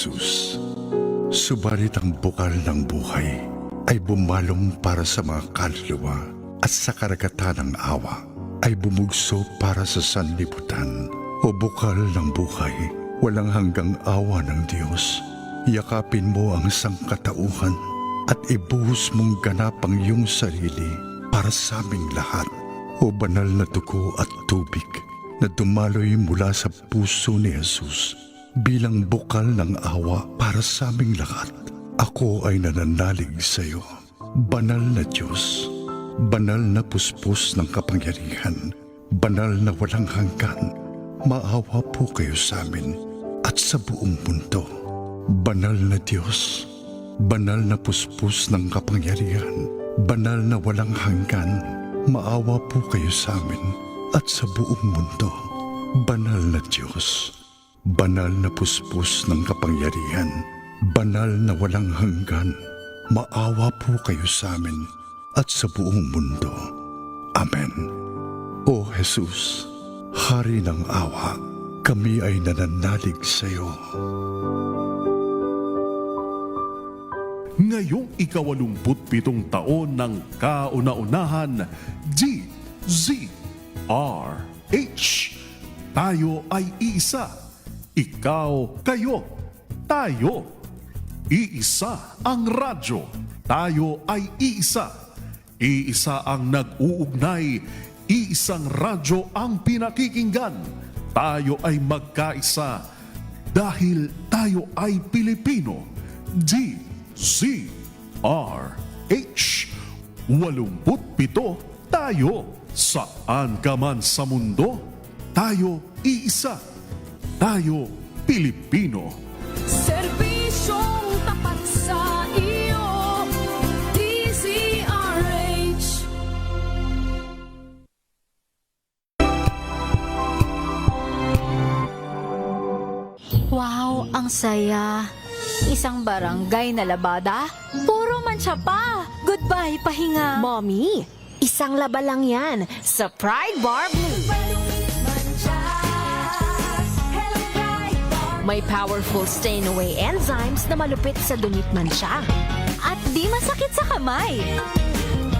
Jesus. Subalit ang bukal ng buhay ay bumalong para sa mga kaluluwa at sa karagatan ng awa ay bumugso para sa sanlibutan. O bukal ng buhay, walang hanggang awa ng Diyos, yakapin mo ang sangkatauhan at ibuhos mong ganap ang iyong sarili para sa aming lahat. O banal na dugo at tubig na dumaloy mula sa puso ni Jesus bilang bukal ng awa para sa aming lahat. Ako ay nananalig sa iyo, banal na Diyos, banal na puspos ng kapangyarihan, banal na walang hanggan. Maawa po kayo sa amin at sa buong mundo. Banal na Diyos, banal na puspos ng kapangyarihan, banal na walang hanggan. Maawa po kayo sa amin at sa buong mundo. Banal na Diyos, banal na puspos ng kapangyarihan, banal na walang hanggan. Maawa po kayo sa amin at sa buong mundo. Amen. O Jesus, Hari ng awa, kami ay nananalig sa iyo. Ngayong 87 taon ng kauna-unahan, DZRH. Tayo ay iisa. Ikaw, kayo, tayo. Iisa ang radyo. Tayo ay iisa. Iisa ang nag-uugnay. Iisang radyo ang pinakikinggan. Tayo ay magkaisa dahil tayo ay Pilipino. DZRH. 87 tayo. Saan ka man sa mundo, tayo iisa. Tayo Pilipino. Serbisyong tapat sa iyo, DZRH. Wow, ang saya. Isang barangay na labada, puro mancha pa. Goodbye, pahinga. Mommy, isang laba lang yan sa Pride Bar Blue. May powerful stain-away enzymes na malupit sa dunit mansya. At di masakit sa kamay.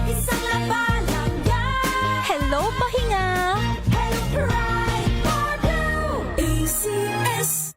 Isang laba lang yan. Hello, pahinga. Hello, Pride Bar Blue. ACS.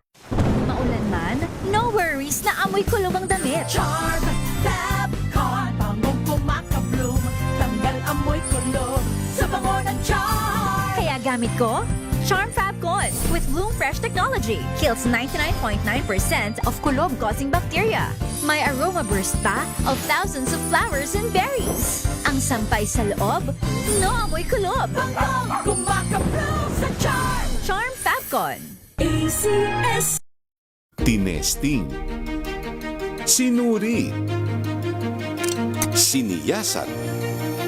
Maulan man, no worries na amoy kulog ang damit. Charm Fab Con. Bangong kumakabloom. Tanggal amoy kulog sa bango ng charm. Kaya gamit ko, Charm Fab Con with Bloom Fresh Technology. Kills 99.9% of kulog-causing bacteria. May aroma burst pa of thousands of flowers and berries. Ang sampay sa loob, no amoy kulob. Bangong kumakabloom sa charm. Charm Fab Con. ACS. Tinesting, sinuri, siniyasan.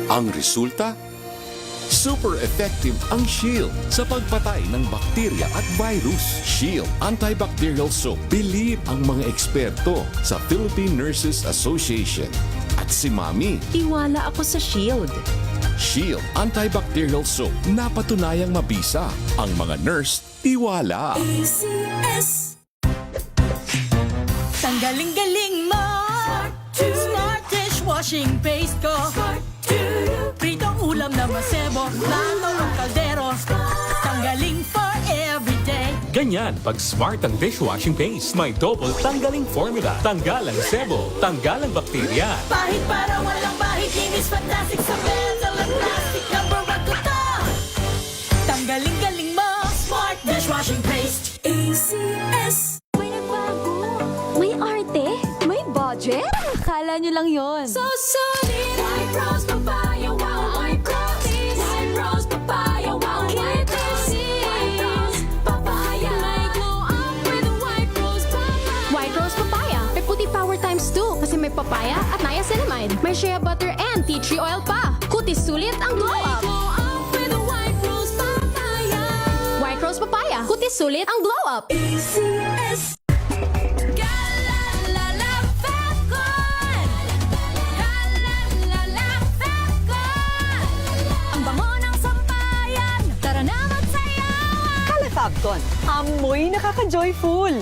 Ang resulta? Super effective ang Shield sa pagpatay ng bakterya at virus. Shield Antibacterial Soap. Believe ang mga eksperto sa Philippine Nurses Association. At si Mami, Tiwala ako sa Shield. Shield Antibacterial Soap. Napatunayang mabisa. Ang mga nurse, tiwala. ACS. Tanggaling-galing mo. Smart dishwashing paste ko. Pritong ulam na masebo. Plato ng kaldero. Tanggaling for everyday. Ganyan pag smart ang dishwashing paste. May double tanggaling formula. Tanggal ang sebo, tanggal ang bakterya. Bahid para walang bahid. Linis fantastic sa metal at plastic. Number 1 ko to. Tanggaling-galing mo. Smart dishwashing paste. ACS. May nagbago. May arte. May budget. Akala nyo lang yon. So solid. White rose papaya. Wow, white rose. White rose papaya. Wow, white rose. White rose papaya. May glow up with a white rose papaya. White Rose Papaya. May puti power times 2 kasi may papaya at niacinamide. May shea butter and tea tree oil pa. Kutis sulit ang glow May up. glow up with a white rose papaya. White Rose Papaya. Kutis sulit ang glow up. ACS. Galalala Falcon. Galalala Falcon. Ang bango ng sampayan. Tara na magsayawan. Calefabcon, amoy nakaka-joyful.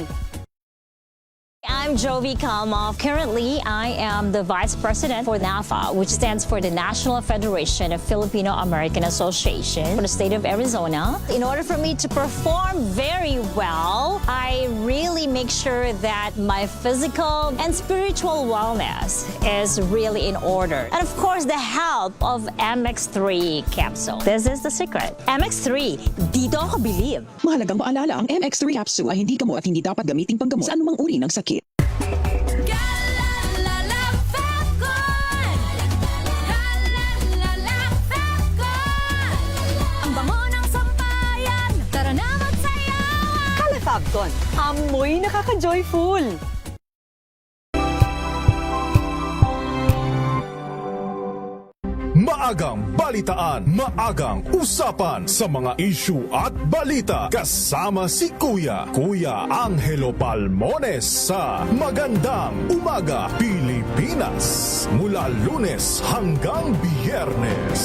I'm Jovi Kalmov. Currently, I am the Vice President for NAFA, which stands for the National Federation of Filipino-American Association for the state of Arizona. In order for me to perform very well, I really make sure that my physical and spiritual wellness is really in order. And of course, the help of MX3 capsule. This is the secret. MX3, dito ako believe. Mahalagang paalala, ang MX3 capsule ay hindi gamot at hindi dapat gamiting panggamot sa anumang uri ng sakit. Ang bango ng sampayan, tara na magsayawan. Calafabcon, amoy nakaka-joyful. Maagang balitaan, maagang usapan sa mga issue at balita kasama si Kuya Angelo Palmones sa Magandang Umaga Pilipinas mula Lunes hanggang Biyernes.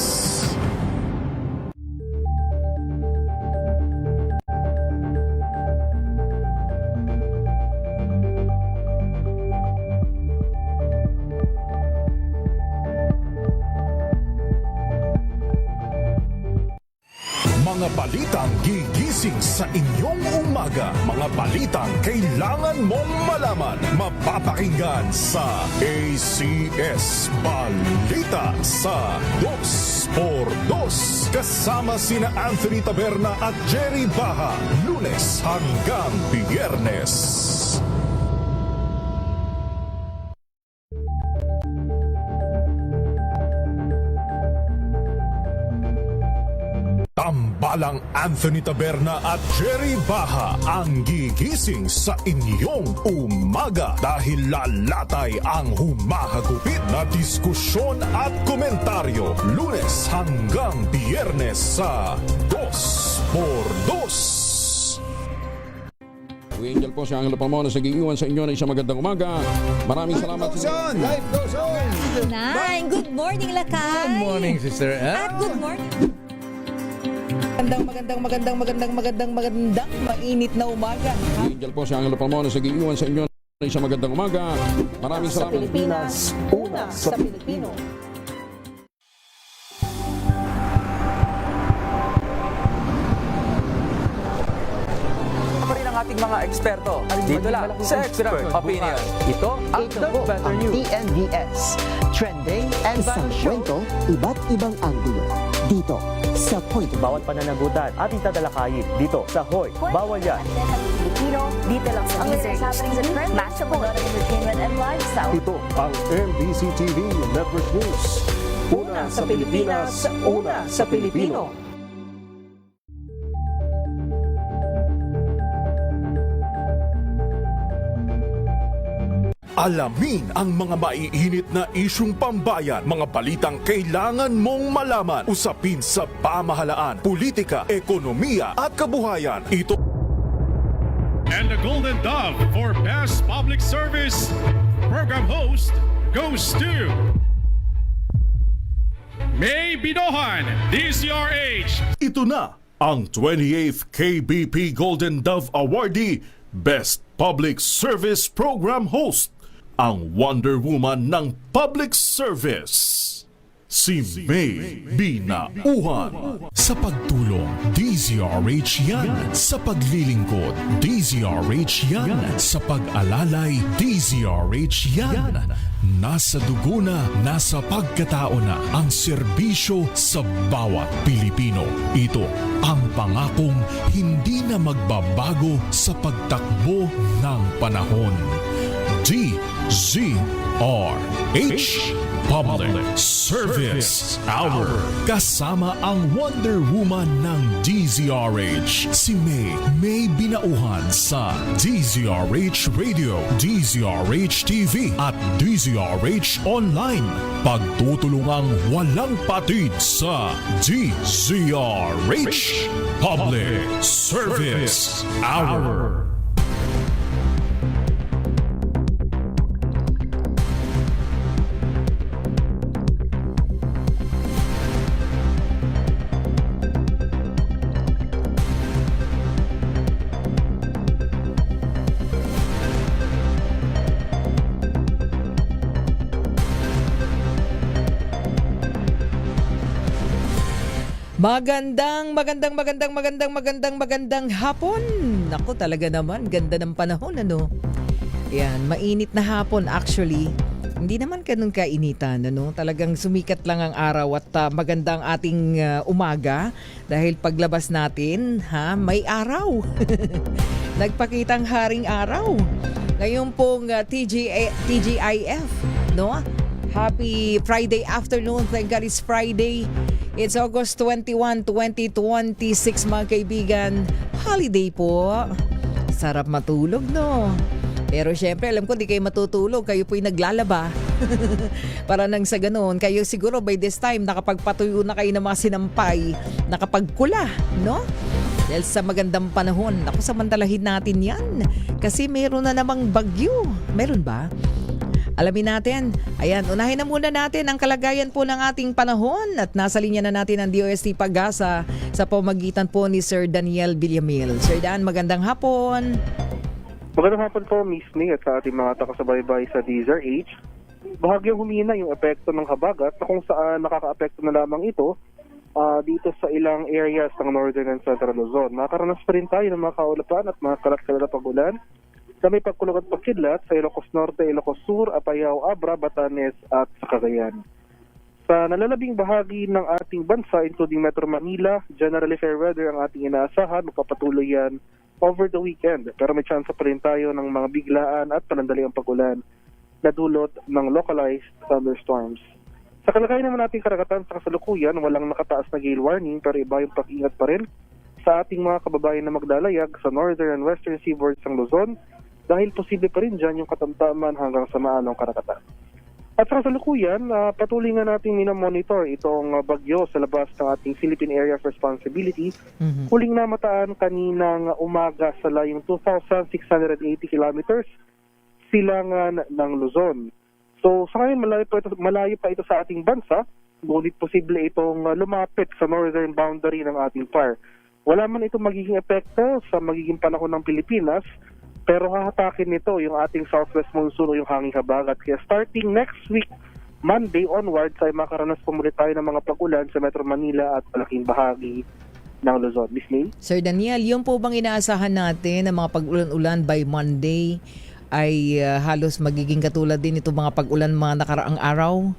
Mga balitang gigising sa inyong umaga. Mga balitang kailangan mong malaman. Mapapakinggan sa ACS Balita sa 2x2. Kasama sina Anthony Taberna at Jerry Baha. Lunes hanggang Biyernes. Tambalang Anthony Taberna at Jerry Baha ang gigising sa inyong umaga dahil lalatay ang humahagupit na diskusyon at komentaryo Lunes hanggang Biyernes sa 2x2. Angel po si Angelo Palmones nag-iiwan sa inyo ng isang magandang umaga. Maraming salamat. Life goes on! Nine, good morning, Lakay. Good morning, Sister At good morning. Magandang mainit na umaga. Angel po si Angelo Palmones nag-iiwan sa inyo ng isang magandang umaga. Maraming Sa salamat. Pilipinas, una sa Pilipino. Pa rin ang ating mga eksperto. Dito lang sa Expert Opinion. Ito ang The Better News. TNVS. Trending and kwento, iba't ibang anggulo. Dito sa Point. Bawat pananagutan ating tatalakayin dito sa Hoy. Bawal yan. Dito lang sa matchable entertainment and lifestyle. Ito ang MBC TV Network News. Una sa Pilipinas, una sa Pilipino. Alamin ang mga maiinit na isyung pambayan, mga balitang kailangan mong malaman, usapin sa pamahalaan, politika, ekonomiya at kabuhayan. Ito And the Golden Dove for Best Public Service Program Host goes to May Binohan, DCRH. Ito na ang 28th KBP Golden Dove Awardee, Best Public Service Program Host, ang Wonder Woman ng Public Service, si May Binauhan. Sa pagtulong, DZRH yan. Sa paglilingkod, DZRH yan. Sa pag-alalay, DZRH yan. Nasa dugo na, nasa pagkatao na ang serbisyo sa bawat Pilipino. Ito ang pangakong hindi na magbabago sa pagtakbo ng panahon. DZRH Public Service Hour. Kasama ang Wonder Woman ng DZRH, si May Binauhan sa DZRH Radio, DZRH TV at DZRH Online. Pagtutulungang walang patid sa DZRH Public Service Hour. Magandang hapon. Naku, talaga naman, ganda ng panahon, ano? Yan, mainit na hapon actually. Hindi naman ganun kainitan, ano? Talagang sumikat lang ang araw at maganda ang ating umaga dahil paglabas natin, may araw. Nagpakitang haring araw. Ngayon pong TGIF, no? Happy Friday afternoon. Thank God it's Friday. It's August 21, 2026 mga kaibigan. Holiday po. Sarap matulog, no? Pero syempre, alam ko di kayo matutulog. Kayo po'y naglalaba. Para nang sa ganoon, kayo siguro by this time nakapagpatuyo na kayo ng mga sinampay. Nakapagkula, no? Dahil sa magandang panahon. Ako, samantalahin natin yan. Kasi meron na namang bagyo. Meron ba? Alamin natin. Ayan, unahin na muna natin ang kalagayan po ng ating panahon at nasa linya na natin ang DOST Pag-asa sa pamagitan po ni Sir Daniel Villamil. Sir Dan, magandang hapon. Magandang hapon po, Miss May, at sa ating mga takasubaybay sa DZRH. Bahagyang humina yung epekto ng habagat na kung saan nakaka-apekto na lamang ito dito sa ilang areas ng Northern and Central Luzon. Nakaranas pa rin tayo ng mga kaulapan at mga kalat-kalala pag-ulan sa may pagkulog at pagkidlat sa Ilocos Norte, Ilocos Sur, Apayao, Abra, Batanes at sa Cagayan. Sa nalalabing bahagi ng ating bansa, including Metro Manila, generally fair weather ang ating inaasahan. Magpapatuloy yan over the weekend. Pero may chance pa rin tayo ng mga biglaan at panandaliang pag-ulan na dulot ng localized thunderstorms. Sa kalagayan naman nating karagatan sa kasalukuyan, walang nakataas na gale warning pero iba yung pag-ingat pa rin sa ating mga kababayan na maglalayag sa northern and western seaboards ng Luzon dahil posible pa rin dyan yung katamtaman hanggang sa maalong karagatan. At sa kasalukuyan, patuloy nga natin minamonitor itong bagyo sa labas ng ating Philippine Area of Responsibility. Huling namataan kaninang umaga sa layong 2,680 kilometers silangan ng Luzon. So sa ngayon malayo pa ito sa ating bansa, ngunit posible itong lumapit sa northern boundary ng ating PAR. Wala man itong magiging epekto sa magiging panahon ng Pilipinas, pero hahatakin nito yung ating southwest monsoon o yung hanging habagat. Kaya starting next week, Monday onwards, ay makaranas po muli tayo ng mga pag-ulan sa Metro Manila at malaking bahagi ng Luzon. Miss May? Sir Daniel, yung po bang inaasahan natin na mga pag-ulan-ulan by Monday ay halos magiging katulad din ito mga pag-ulan mga nakaraang araw?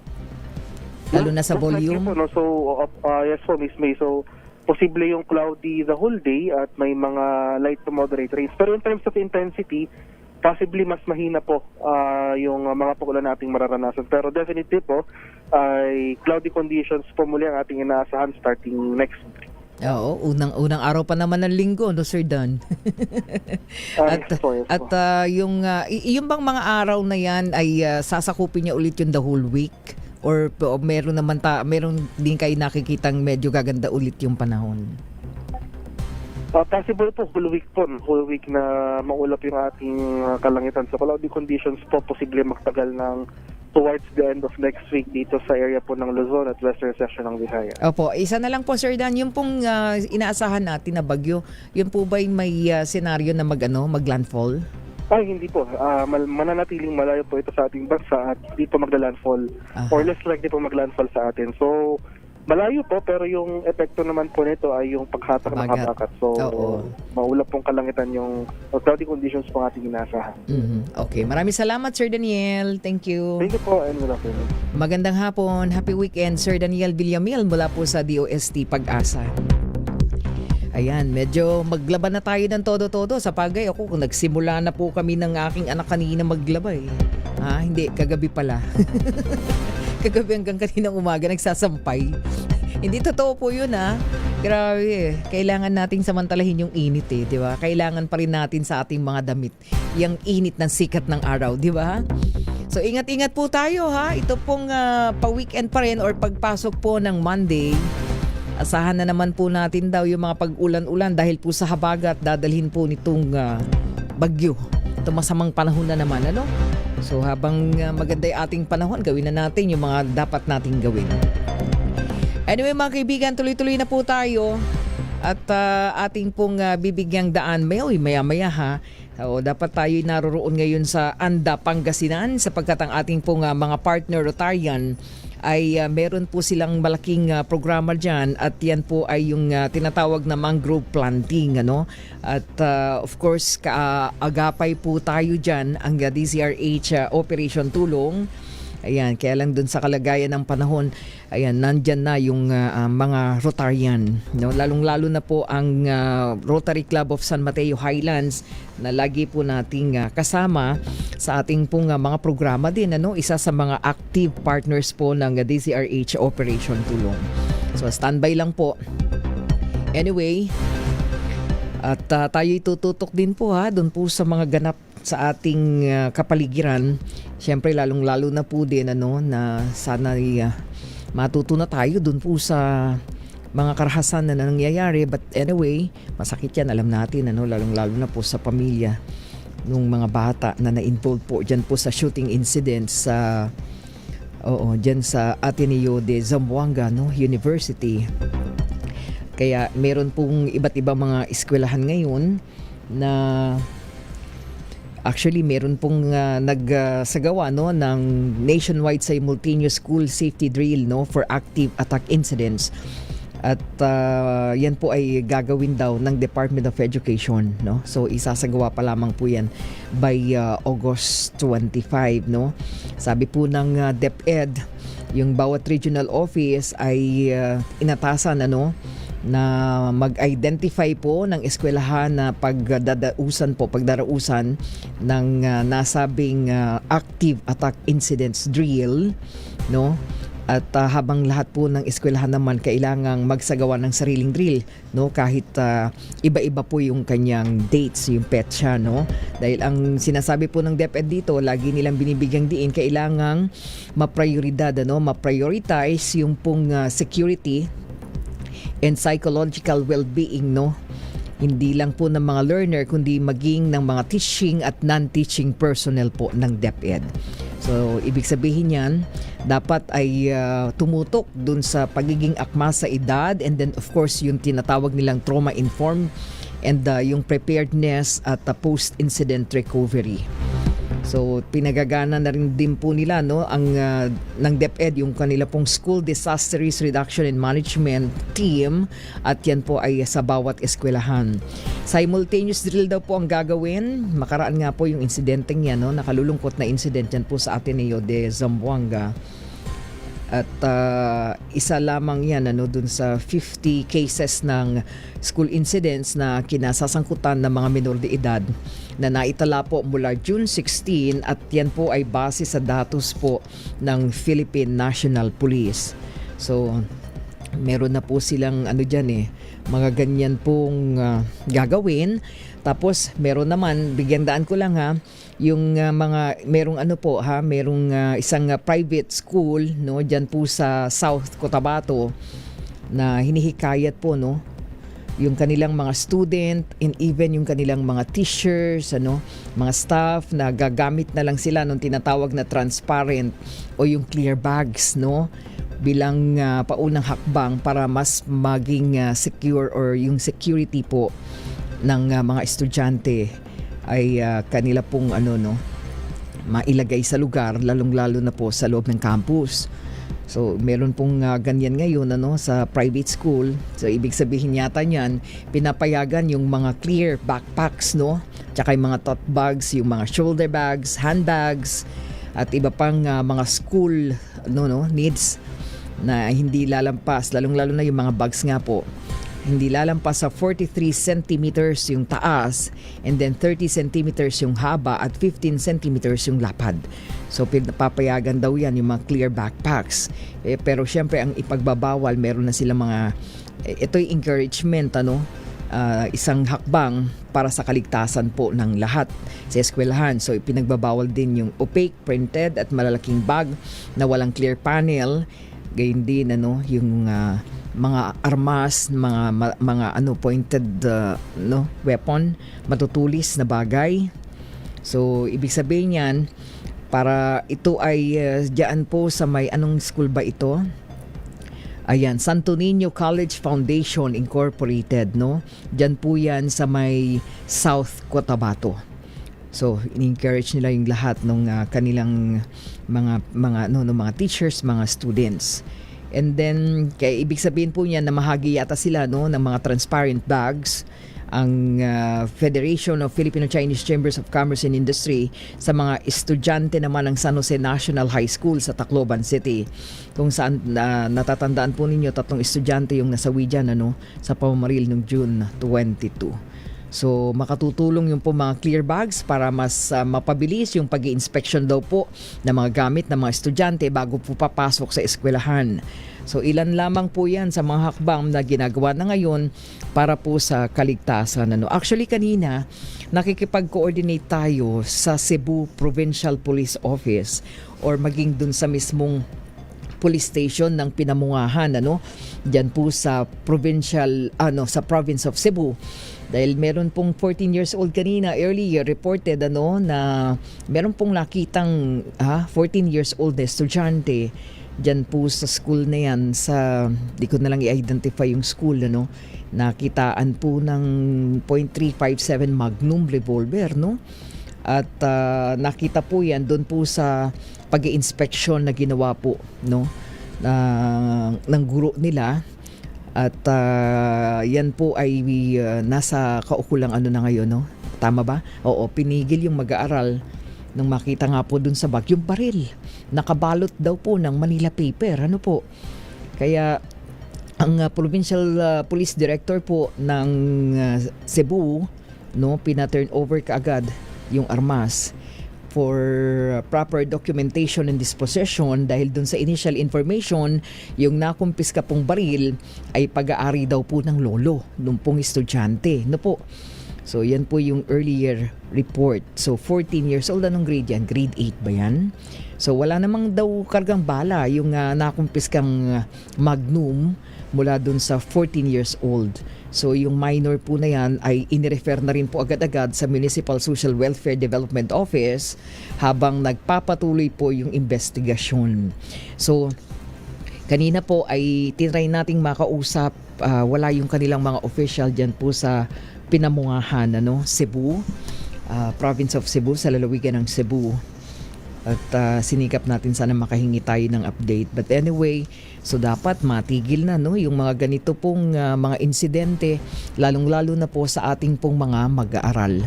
Lalo na sa volume? So, yes po, Miss May. So, posible yung cloudy the whole day at may mga light to moderate rains. Pero in terms of intensity, possibly mas mahina po yung mga pag-ulan nating mararanasan. Pero definitely po, ay cloudy conditions po muli ang ating inaasahan starting next week. Oo, unang araw pa naman ng linggo, no, Sir Dan? Yung bang mga araw na yan ay sasakupin niya ulit yung the whole week? Or meron din kayo nakikitang medyo gaganda ulit yung panahon? Possible po, whole week na maulap yung ating kalangitan. So cloudy conditions po, posible magtagal ng towards the end of next week dito sa area po ng Luzon at western section ng Visayas. Opo, isa na lang po, Sir Dan, yung pong inaasahan natin na bagyo, yun po ba yung may senaryo na maglandfall? Ay, hindi po. Mananatiling malayo po ito sa ating bansa at hindi po magla-landfall or less likely po mag-landfall sa atin. So, malayo po pero yung epekto naman po nito ay yung paghatak ng habagat. So, maulap pong kalangitan yung cloudy conditions po ating inaasahan. Okay. Maraming salamat, Sir Daniel. Thank you. Thank you po and good afternoon. Magandang hapon. Happy weekend, Sir Daniel Villamil mula po sa DOST Pag-asa. Ayan, medyo maglaban na tayo ng todo-todo. Sa pagay ako, kung nagsimula na po kami ng aking anak kanina maglaba eh. Hindi, kagabi pala. Kagabi hanggang kaninang umaga nagsasampay. Hindi totoo po yun Grabe eh. Kailangan nating samantalahin yung init eh, di ba? Kailangan pa rin natin sa ating mga damit yung init ng sikat ng araw, di ba? So ingat-ingat po tayo Ito pong pa-weekend pa rin or pagpasok po ng Monday. Asahan na naman po natin daw yung mga pag-ulan-ulan dahil po sa habagat dadalhin po nitong bagyo. Ito masamang panahon na naman, ano? So habang maganda yung ating panahon, gawin na natin yung mga dapat nating gawin. Anyway mga kaibigan, tuloy-tuloy na po tayo at ating pong bibigyang daan maya-maya So, dapat tayo naroroon ngayon sa Anda, Pangasinan sapagkat ang ating pong mga partner Rotarian ay meron po silang malaking programa dyan at yan po ay yung tinatawag na mangrove planting, ano. At of course kaagapay po tayo dyan ang DZRH Operation Tulong. Ayan, kaya lang dun sa kalagayan ng panahon, ayan, nandyan na yung mga Rotarian, no? Lalong-lalo na po ang Rotary Club of San Mateo Highlands na lagi po nating kasama sa ating pong mga programa din, ano? Isa sa mga active partners po ng DZRH Operation Tulong. So standby lang po. Anyway, at tayo itututok din po doon po sa mga ganap sa ating kapaligiran. Siyempre lalong-lalo na po din na sana matuto na tayo dun po sa mga karahasan na nangyayari. But anyway, masakit yan, alam natin, lalong-lalo na po sa pamilya ng mga bata na na-involve po dyan po sa shooting incident sa dyan sa Ateneo de Zamboanga University. Kaya meron pong iba't ibang mga eskwelahan ngayon na actually, meron pong nagsagawa ng nationwide simultaneous school safety drill for active attack incidents. At yan po ay gagawin daw ng Department of Education, no? So isasagawa pa lamang po yan by August 25, no? Sabi po ng DepEd, yung bawat regional office ay inatasan na mag-identify po ng eskwelahan na pagdarausan ng nasabing active attack incidents drill, no? At habang lahat po ng eskwelahan naman kailangang magsagawa ng sariling drill, no? Kahit iba-iba po yung kanyang dates, yung petsa, no? Dahil ang sinasabi po ng DepEd dito, lagi nilang binibigyang diin, kailangang ma-prioritize yung pong security and psychological well-being, no? Hindi lang po ng mga learner kundi maging ng mga teaching at non-teaching personnel po ng DepEd. So ibig sabihin yan, dapat ay tumutok dun sa pagiging akma sa edad, and then of course yung tinatawag nilang trauma-informed and yung preparedness at post-incident recovery. So pinagagana na rin din po nila ang ng DepEd yung kanila pong School Disaster Risk Reduction and Management Team, at yan po ay sa bawat eskwelahan. Simultaneous drill daw po ang gagawin. Makaraan nga po yung insidenteng yan, nakalulungkot na incident yan po sa Ateneo de Zamboanga. At isa lamang yan dun sa 50 cases ng school incidents na kinasasangkutan ng mga minor de edad na naitala po mula June 16, at yan po ay base sa datos po ng Philippine National Police. So meron na po silang mga ganyan pong gagawin. Tapos meron naman, bigyan daan ko lang yung merong merong isang private school diyan po sa South Cotabato na hinihikayat po yung kanilang mga student and even yung kanilang mga teachers, mga staff na gagamit na lang sila nung tinatawag na transparent o yung clear bags, bilang paunang hakbang para mas maging secure, or yung security po ng mga estudyante ay kanila pong mailagay sa lugar, lalong-lalo na po sa loob ng campus. So meron pong ganyan ngayon sa private school. So ibig sabihin yata niyan, pinapayagan yung mga clear backpacks, tsaka yung mga tote bags, yung mga shoulder bags, handbags, at iba pang mga school needs na hindi lalampas, lalong-lalo na yung mga bags nga po, hindi lalampas sa 43 centimeters yung taas, and then 30 centimeters yung haba, at 15 centimeters yung lapad. So papayagan daw yan yung mga clear backpacks. Pero syempre ang ipagbabawal, meron na silang mga ito'y encouragement, isang hakbang para sa kaligtasan po ng lahat sa eskwelahan. So ipinagbabawal din yung opaque, printed at malalaking bag na walang clear panel. Gayon din yung mga armas, mga pointed weapon, matutulis na bagay. So ibig sabihin yan, para ito ay diyan po sa may anong school ba ito? Ayan, Santo Niño College Foundation Incorporated, Diyan po yan sa may South Cotabato. So, in-encourage nila yung lahat ng kanilang mga teachers, mga students. And then, kaya ibig sabihin po niya na mahagi yata sila ng mga transparent bags ang Federation of Filipino-Chinese Chambers of Commerce and Industry sa mga estudyante naman ng San Jose National High School sa Tacloban City. Kung saan natatandaan po ninyo, 3 estudyante yung nasawi dyan sa pamamaril noong June 22. So makatutulong yung po mga clear bags para mas mapabilis yung pag-i-inspection daw po ng mga gamit ng mga estudyante bago po papasok sa eskwelahan. So ilan lamang po yan sa mga hakbang na ginagawa na ngayon para po sa kaligtasan. Actually kanina nakikipag-coordinate tayo sa Cebu Provincial Police Office or maging dun sa mismong police station ng Pinamungahan diyan po sa sa province of Cebu. Dahil meron pong 14 years old kanina earlier reported na meron pong nakitang 14 years old na estudyante diyan po sa school na yan sa di ko na lang i-identify yung school nakitaan po ng .357 Magnum revolver at nakita po yan doon po sa pag-i-inspection na ginawa po ng guro nila. At yan po ay nasa kaukulang na ngayon, Tama ba? Oo, pinigil yung mag-aaral nang makita nga po dun sa bag yung baril. Nakabalot daw po ng Manila paper, po. Kaya ang Provincial Police Director po ng Cebu, pina-turn over kaagad yung armas for proper documentation and disposition dahil dun sa initial information, yung nakumpiska pong baril ay pag-aari daw po ng lolo nung pong estudyante. Po? So yan po yung earlier report. So 14 years old, anong grade yan? Grade 8 ba yan? So wala namang daw kargang bala yung nakumpiskang Magnum mula dun sa 14 years old. So yung minor po na yan ay inirefer na rin po agad-agad sa Municipal Social Welfare Development Office habang nagpapatuloy po yung investigasyon. So kanina po ay tinry nating makausap, wala yung kanilang mga official dyan po sa Pinamungahan, Cebu, province of Cebu, sa lalawigan ng Cebu. At sinikap natin sana makahingi tayo ng update. But anyway, so dapat matigil na yung mga ganito pong mga insidente, lalong-lalo na po sa ating pong mga mag-aaral,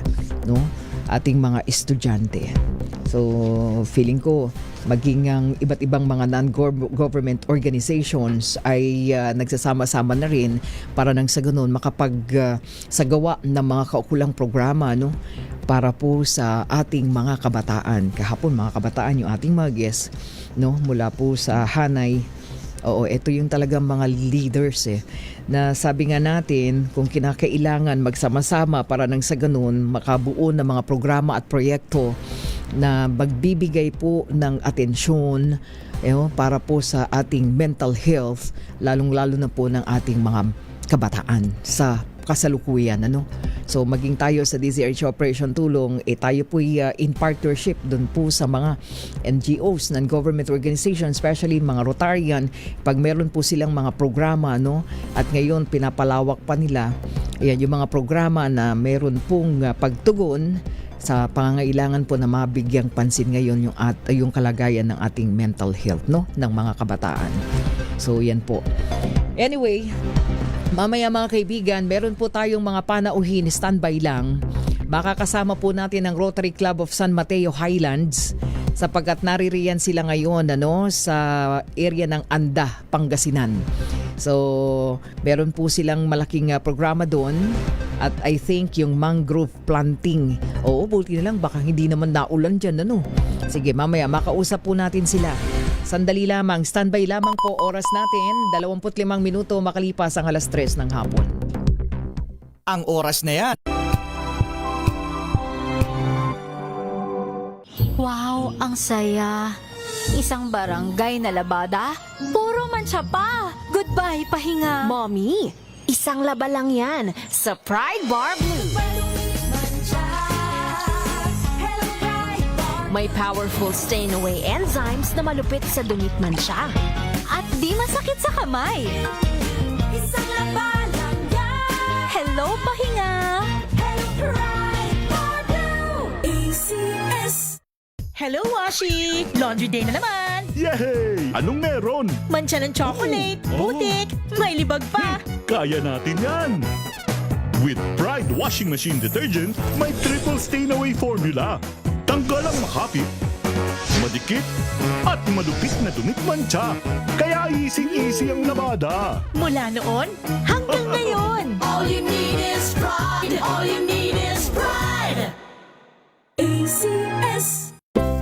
ating mga estudyante. So feeling ko maging ang iba't ibang mga non-government organizations ay nagsasama-sama na rin para nang sa ganun sagawa ng mga kaukulang programa para po sa ating mga kabataan. Kahapon mga kabataan yung ating mga guests mula po sa Hanay. Oo, ito yung talagang mga leaders na sabi nga natin kung kinakailangan magsama-sama para nang sa ganun makabuo ng mga programa at proyekto na magbibigay po ng atensyon para po sa ating mental health, lalong-lalo na po ng ating mga kabataan sa kasalukuyan. So maging tayo sa DZRH Operation Tulong, tayo po in partnership dun po sa mga NGOs, non-government organizations, especially mga Rotarian, pag meron po silang mga programa, at ngayon pinapalawak pa nila, yung mga programa na meron pong pagtugon sa pangangailangan po na mabigyang pansin ngayon yung kalagayan ng ating mental health ng mga kabataan. So yan po. Anyway, mamaya mga kaibigan, meron po tayong mga panauhin, standby lang. Makakasama po natin ang Rotary Club of San Mateo Highlands sapagkat naririyan sila ngayon sa area ng Anda, Pangasinan. So, meron po silang malaking programa doon at I think yung mangrove planting. Oo, buti na lang baka hindi naman naulan dyan. Sige, mamaya makausap po natin sila. Sandali lamang, standby lamang po, oras natin 25 minuto makalipas ang 3:00 ng hapon. Ang oras na yan. Wow, ang saya. Isang barangay na labada, puro mancha pa. Goodbye, pahinga. Mommy, isang laba lang yan sa Pride Bar Blue. May powerful stain-away enzymes na malupit sa dungit mancha. At di masakit sa kamay. Isang laba lang yan. Hello, pahinga. Hello, Pride Bar Blue. Hello, Washi! Laundry day na naman! Yay! Anong meron? Mancha ng chocolate, putik, may libag pa! Kaya natin yan! With Pride Washing Machine Detergent, may triple stain-away formula. Tanggalang makapit, madikit, at malupit na dumit mancha. Kaya easy-easy ang labada. Mula noon hanggang ngayon! All you need is pride. All you need is pride. ACS.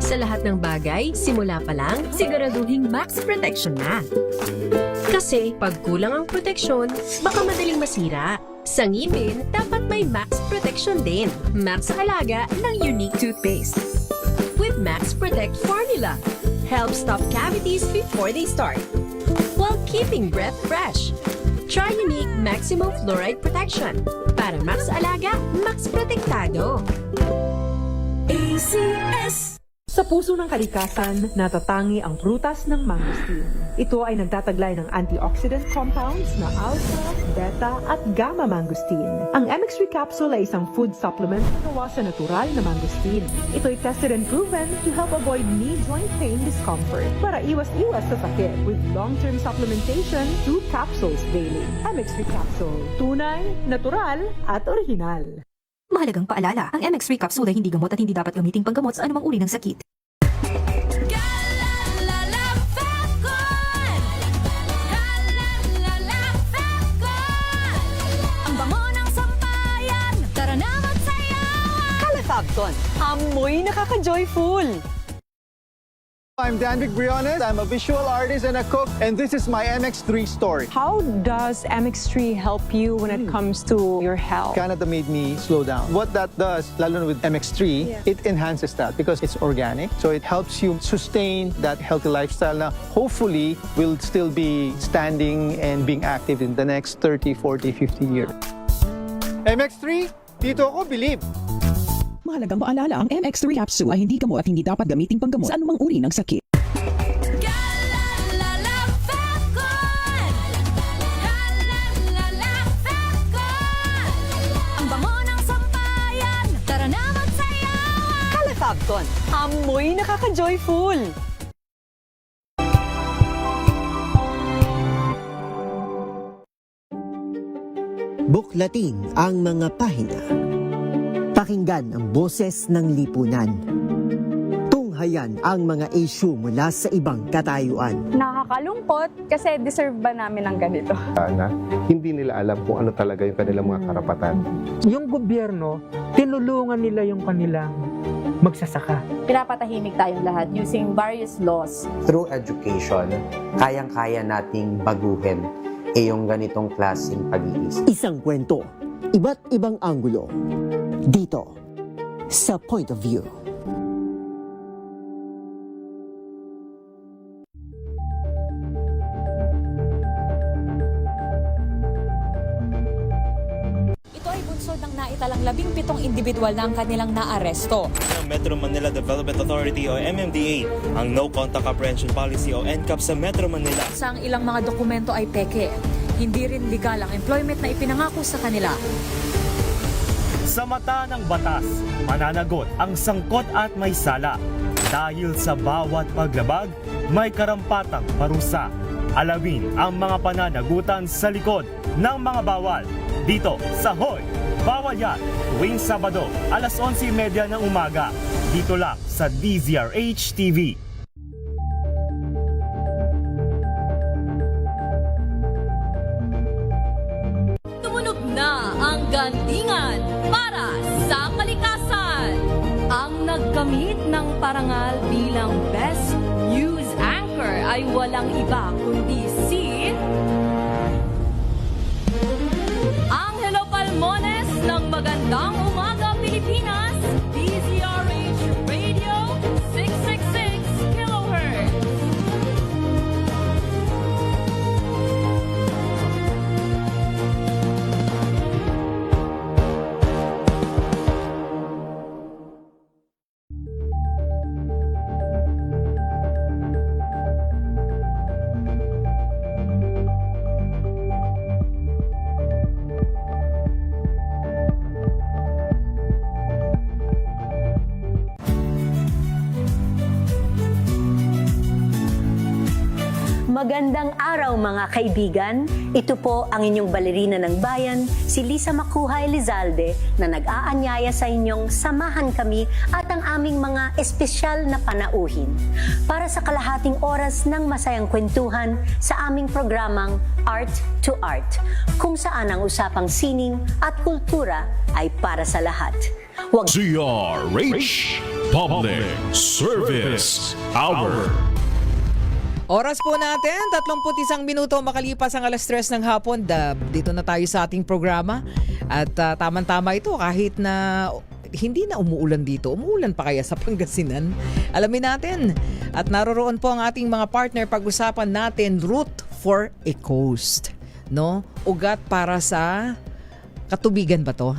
Sa lahat ng bagay, simula pa lang, siguraduhing max protection na. Kasi pag kulang ang proteksyon, baka madaling masira. Sa ngipin, dapat may max protection din. Max sa alaga ng Unique Toothpaste. With Max Protect Formula, helps stop cavities before they start, while keeping breath fresh. Try Unique Maximum Fluoride Protection. Para max alaga, max protektado. ACS. Sa puso ng kalikasan, natatangi ang prutas ng mangosteen. Ito ay nagtataglay ng antioxidant compounds na alpha, beta at gamma mangosteen. Ang MX3 capsule ay isang food supplement na gawa sa natural na mangosteen. Ito ay tested and proven to help avoid knee joint pain discomfort para iwas-iwas sa sakit with long-term supplementation 2 capsules daily. MX3 capsule, tunay, natural at original. Mahalagang paalala, ang MX3 capsule ay hindi gamot at hindi dapat gamiting panggamot sa anumang uri ng sakit. Ang bango ng sampayan, tara na magsayawan! Calafabcon, amoy nakaka-joyful! I'm Danvic Briones. I'm a visual artist and a cook, and this is my MX3 story. How does MX3 help you when it comes to your health? Canada made me slow down. What that does, lalo na with MX3, it enhances that because it's organic. So it helps you sustain that healthy lifestyle na hopefully will still be standing and being active in the next 30, 40, 50 years. MX3, dito ako believe. Mahalagang paalala, ang MX3 capsule ay hindi gamot at hindi dapat gamiting panggamot sa anumang uri ng sakit. Ang bango ng sampayan, tara na magsayawan! Calafabcon, amoy nakaka-joyful! Buklatin ang mga pahina. Pakinggan ang boses ng lipunan. Tunghayan ang mga issue mula sa ibang katayuan. Nakakalungkot kasi deserve ba namin ng ganito? Na hindi nila alam kung ano talaga yung kanilang mga karapatan. Yung gobyerno, tinulungan nila yung kanilang magsasaka. Pinapatahimik tayong lahat using various laws. Through education, kayang-kaya nating baguhin yung ganitong klaseng pag-iisip. Isang kwento, iba't ibang anggulo. Dito, sa Point of View. Ito ay bunsod ng naitalang 17 individual na ang kanilang naaresto. Ng Metro Manila Development Authority o MMDA ang No Contact Apprehension Policy o NCAP sa Metro Manila. Sa ang ilang mga dokumento ay peke, hindi rin legal ang employment na ipinangako sa kanila. Sa mata ng batas, mananagot ang sangkot at may sala. Dahil sa bawat paglabag, may karampatang parusa. Alamin ang mga pananagutan sa likod ng mga bawal. Dito sa Hoy! Bawal Yan! Tuwing Sabado, alas 11:30 ng umaga. Dito lang sa DZRH TV. Tumunog na ang gandingan para sa kalikasan. Ang nagkamit ng parangal bilang Best News Anchor ay walang iba kundi si Angelo Palmones ng Magandang Umaga Pilipinas, DZRH Radio 666 kHz. Magandang araw mga kaibigan. Ito po ang inyong balerina ng bayan, si Lisa Makuha Elizalde, na nag-aanyaya sa inyong samahan kami at ang aming mga espesyal na panauhin para sa kalahating oras ng masayang kwentuhan sa aming programang Art to Art, kung saan ang usapang sining at kultura ay para sa lahat. DRH Public Service Hour. Oras po natin, 31 minuto makalipas ang 3:00 ng hapon. Dito na tayo sa ating programa. At tama-tama ito kahit na hindi na umuulan dito. Umuulan pa kaya sa Pangasinan? Alamin natin. At naroroon po ang ating mga partner. Pag-usapan natin, Route for a Coast. No? Ugat para sa... Katubigan ba to?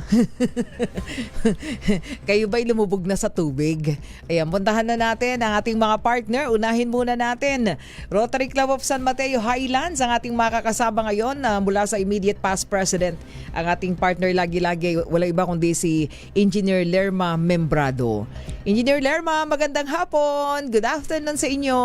Kayo ba'y lumubog na sa tubig? Ayan, puntahan na natin ang ating mga partner. Unahin muna natin Rotary Club of San Mateo Highlands, ang ating makakasama ngayon mula sa immediate past president. Ang ating partner lagi-lagi, wala iba kundi si Engineer Lerma Membrado. Engineer Lerma, magandang hapon. Good afternoon sa inyo.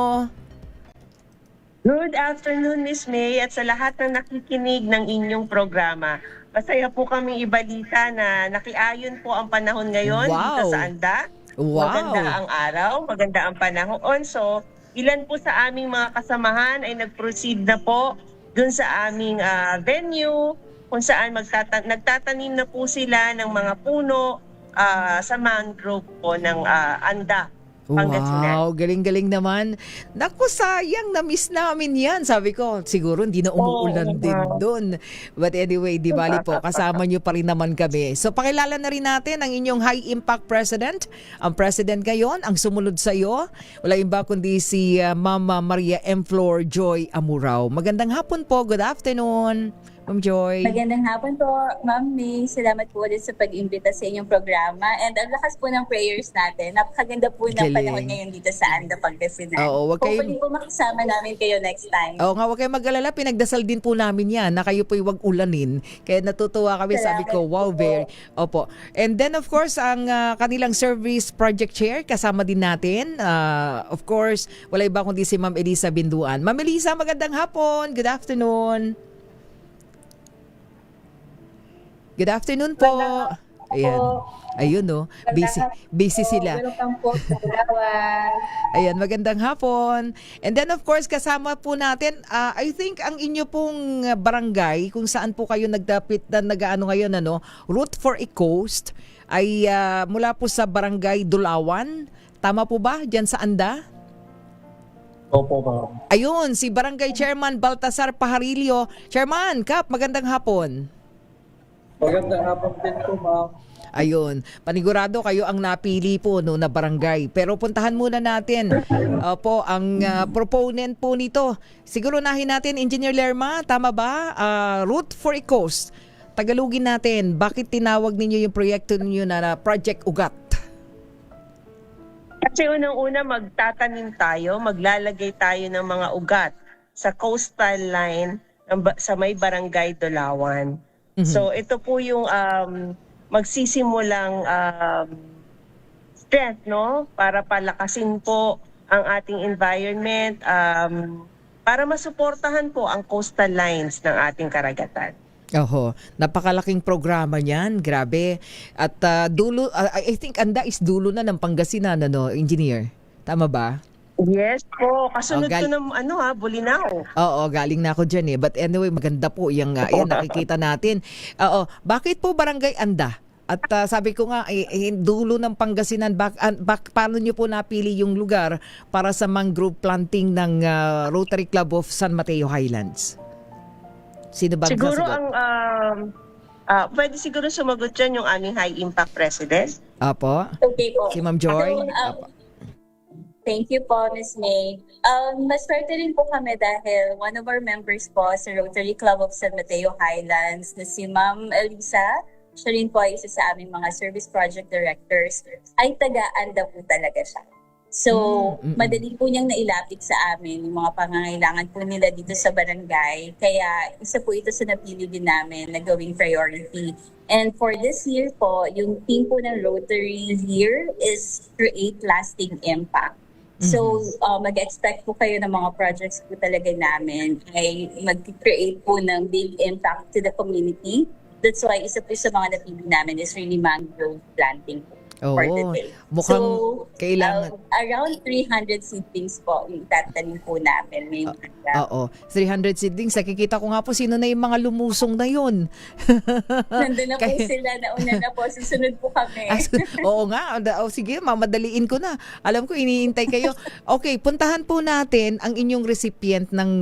Good afternoon, Miss May, at sa lahat ng nakikinig ng inyong programa. Masaya po kaming ibalita na nakiayon po ang panahon ngayon dito sa Anda. Maganda ang araw, maganda ang panahon. So, ilan po sa aming mga kasamahan ay nag-proceed na po dun sa aming venue, kung saan nagtatanim na po sila ng mga puno sa mangrove po ng Anda. Wow, galing-galing naman. Naku, sayang, na-miss namin yan. Sabi ko, siguro hindi na umuulan din doon. But anyway, di bali po, kasama nyo pa rin naman kami. So pakilala na rin natin ang inyong high impact president. Ang president ngayon, ang sumunod sa iyo, wala iba kundi si Mama Maria M. Flor Joy Amurao. Magandang hapon po, good afternoon. Ma'am Joy. Magandang hapon po, Ma'am May. Salamat po ulit sa pag-imbita sa inyong programa. And ang lakas po ng prayers natin. Napakaganda po ng panahon ngayon dito sa Anda, Pangasinan. Hopefully po makasama namin kayo next time. Oo nga, huwag kayong mag-alala. Pinagdasal din po namin yan na kayo po'y wag ulanin. Kaya natutuwa kami. Salamat. Sabi ko, wow, very. Opo. And then of course, ang kanilang service project chair, kasama din natin. Of course, wala iba kundi si Ma'am Elisa Binduan. Ma'am Elisa, magandang hapon. Good afternoon. Good afternoon po. Ayan. Ayun no. Busy sila. Ayan, magandang hapon. And then of course, kasama po natin, I think ang inyo pong barangay, kung saan po kayo nagdapit na nag-ano ngayon, Route for a Coast, ay mula po sa Barangay Dulawan. Tama po ba? Diyan sa Anda? Opo, ma'am. Ayun, si Barangay Chairman Baltasar Pajarillo. Chairman, Kap, magandang hapon. Magandang hapon din po, ma'am. Ayun, panigurado kayo ang napili po na barangay. Pero puntahan muna natin po ang proponent po nito. Siguro nahin natin, Engineer Lerma, tama ba? Route for a Coast. Tagalogin natin, bakit tinawag ninyo yung proyekto ninyo na Project Ugat? Kasi unang-una magtatanim tayo, maglalagay tayo ng mga ugat sa coastal line sa may Barangay Dulawan. So ito po yung magsisimulang strength, para palakasin po ang ating environment, para masuportahan po ang coastal lines ng ating karagatan. Oho, napakalaking programa niyan, grabe. At dulo, I think Anda is dulo na ng Pangasinan, Engineer? Tama ba? Yes po, kasunod ko ng Bolinao. Oo, galing na ako dyan But anyway, maganda po yung nakikita natin. Oo, bakit po Barangay Anda? At sabi ko nga, dulo ng Pangasinan, paano nyo po napili yung lugar para sa mangrove planting ng Rotary Club of San Mateo Highlands? Sino ba siguro ang pwede siguro sumagot dyan yung aming high impact president. Apo. Okay po. Si Ma'am Joy. Thank you po, Ms. May. Maswerte rin po kami dahil one of our members po sa Rotary Club of San Mateo Highlands na si Ma'am Elisa, siya rin po ay isa sa aming mga service project directors, ay taga-Anda po talaga siya. So, madali po niyang nailapit sa amin yung mga pangangailangan po nila dito sa barangay. Kaya isa po ito sa napili din namin na gawing priority. And for this year po, yung team po ng Rotary year is create lasting impact. So, mag-expect po kayo ng mga projects po talaga namin ay mag-create po ng big impact to the community. That's why isa po sa mga napili namin is really mangrove planting po. For the Oo, day. mukhang So, kailangan. around 300 seedlings po yung tatanim po namin ngayong Oo, 300 seedlings. Nakikita ko nga po sino na yung mga lumusong na yun. Nandun na po sila, nauna na po, susunod po kami. Oo nga, sige, mamadaliin ko na. Alam ko, iniintay kayo. Okay, puntahan po natin ang inyong recipient ng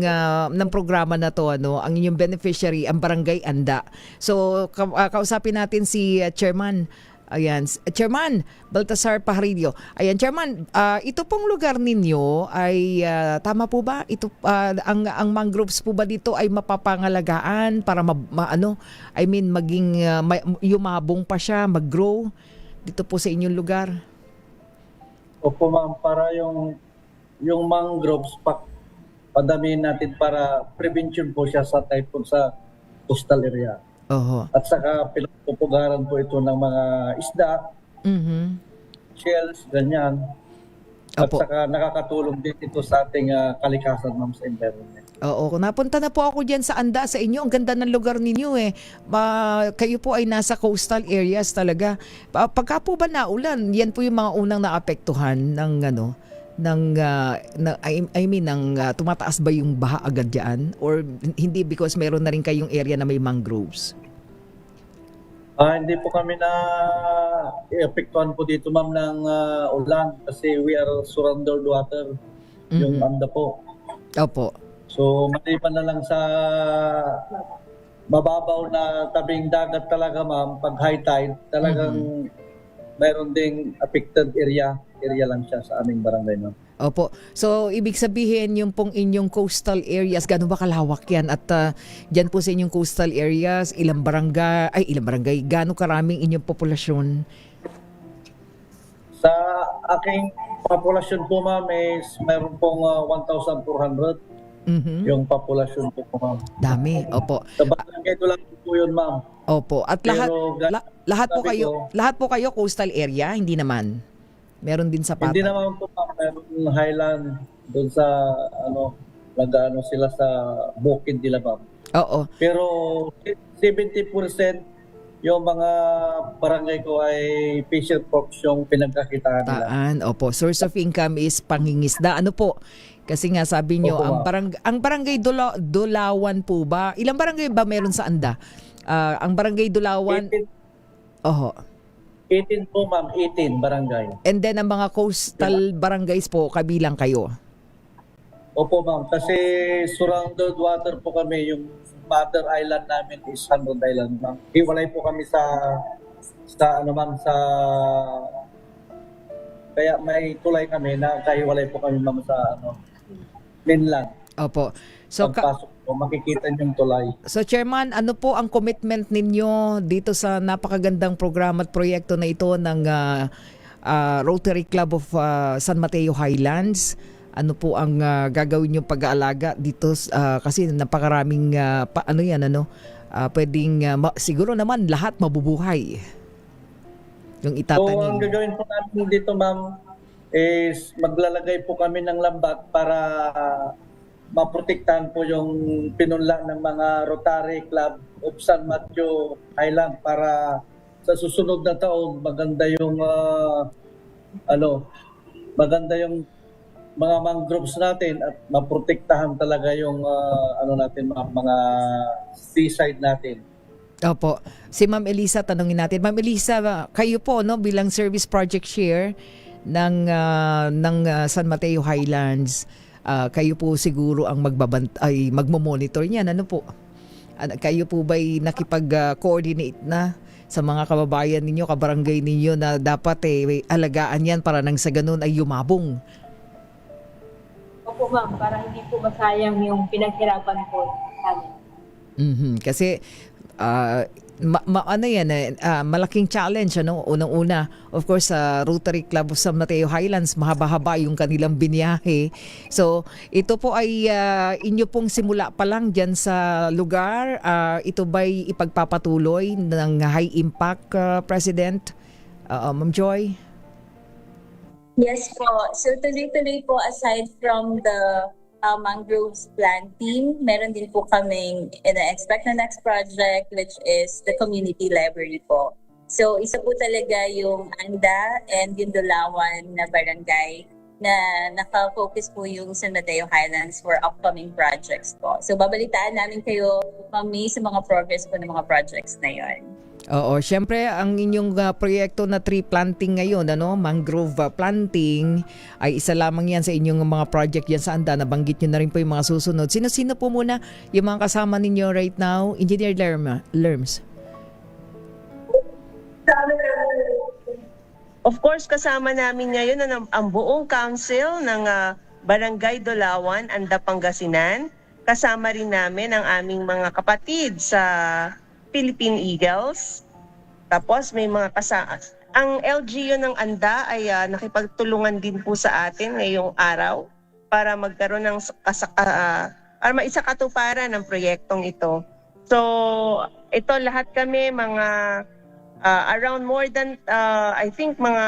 programa na to, ang inyong beneficiary, ang Barangay Anda. So, kausapin natin si Chairman. Ayan, Chairman Baltasar Pajarillo. Ayan, Chairman, ito pong lugar ninyo ay tama po ba? Ito ang mangroves po ba dito ay mapapangalagaan para maging yumabong pa siya, mag-grow dito po sa inyong lugar? Opo ma'am, para yung mangroves padamihin natin para prevention po siya sa typhoon sa coastal area. At saka pinupugaran po ito ng mga isda, shells, ganyan. At saka nakakatulong din ito sa ating kalikasan, ma'am, sa environment. Oo, napunta na po ako diyan sa Anda sa inyo. Ang ganda ng lugar ninyo eh. Kayo po ay nasa coastal areas talaga. Pagka po ba naulan, yan po yung mga unang naapektuhan ng tumataas ba yung baha agad dyan? Or hindi because meron na rin kayong area na may mangroves? Hindi po kami na i-apektuhan po dito, ma'am, ng ulan kasi we are surrounded water, yung Anda po. Opo. So, maliban na lang sa mababaw na tabing dagat talaga, ma'am, pag high tide, talagang mayroon ding affected area lang siya sa aming barangay, ma'am. Opo. So, ibig sabihin yung pong inyong coastal areas, gano'n ba kalawak yan? At dyan po sa inyong coastal areas, ilang barangay, gano'n karaming inyong populasyon? Sa aking populasyon po, ma'am, is mayroon pong 1,400 yung populasyon po, ma'am. Dami, opo. Sa barangay ito lang po yun, ma'am. Opo. At lahat po kayo coastal area, hindi naman? Meron din sa Patay? Hindi naman po, ma'am. Meron highland doon sa, nag-ano sila sa bukid nila, ma'am. Oo. Pero 70% yung mga barangay ko ay fisher folks yung pinagkakitaan nila. Opo. Source of income is pangingisda. Ano po? Kasi nga sabi nyo, Opo, ang barangay Dulawan po ba? Ilang barangay ba meron sa Anda? Ang barangay Dulawan? 18 po, ma'am. 18 barangay. And then ang mga coastal barangays po, kabilang kayo? Opo, ma'am. Kasi surrounded water po kami. Yung mother island namin is Hundred Island, ma'am. Hiwalay po kami sa kaya may tulay kami na kahiwalay po kami, ma'am, sa mainland. Opo. So, pagpasok po, makikita yung tulay. So, Chairman, ano po ang commitment ninyo dito sa napakagandang programa at proyekto na ito ng Rotary Club of San Mateo Highlands? Ano po ang gagawin yung pag-aalaga dito? Kasi napakaraming, pwedeng, siguro naman lahat mabubuhay. Yung itatanim. So, ang gagawin po namin dito, ma'am, is maglalagay po kami ng lambat para maprotektahan po yung pinunla ng mga Rotary Club of San Mateo Highland para sa susunod na taon maganda yung mga mangroves natin at maprotektahan talaga yung mga seaside natin. Opo. Si Ma'am Elisa, tanungin natin. Ma'am Elisa, kayo po bilang service project share ng San Mateo Highlands, kayo po siguro ang magmo-monitor niyan. Ano po? Kayo po ba'y nakipag-coordinate na sa mga kababayan ninyo, kabarangay ninyo na dapat alagaan yan para nang sa ganun ay yumabong? Opo, ma'am, para hindi po masayang yung pinaghirapan po namin. Kasi malaking challenge, unang-una. Of course, sa Rotary Club of San Mateo Highlands, mahaba-haba yung kanilang biniyahe. So, ito po ay inyo pong simula pa lang dyan sa lugar. Ito ba'y ipagpapatuloy ng high impact, President? Ma'am Joy? Yes po. So tuloy-tuloy po aside from the mangroves planting, meron din po kaming ina-expect na next project which is the community library po. So isa po talaga yung Anda and yung Dulawan na barangay na naka-focus po yung San Mateo Highlands for upcoming projects po. So babalitaan namin kayo, Ma'am May, sa mga progress po ng mga projects na yon. Oo, syempre ang inyong proyekto na tree planting ngayon, mangrove planting, ay isa lamang yan sa inyong mga project yan sa Anda. Nabanggit nyo na rin po yung mga susunod. Sino-sino po muna yung mga kasama ninyo right now? Engineer Lerms. Of course, kasama namin ngayon ang buong council ng Barangay Dulawan, Anda, Pangasinan. Kasama rin namin ang aming mga kapatid sa Philippine Eagles. Tapos may mga kasama. Ang LGU ng Anda ay nakipagtulungan din po sa atin ngayong araw para magkaroon ng para maisakatuparan ng proyektong ito. So, ito lahat kami mga around more than I think mga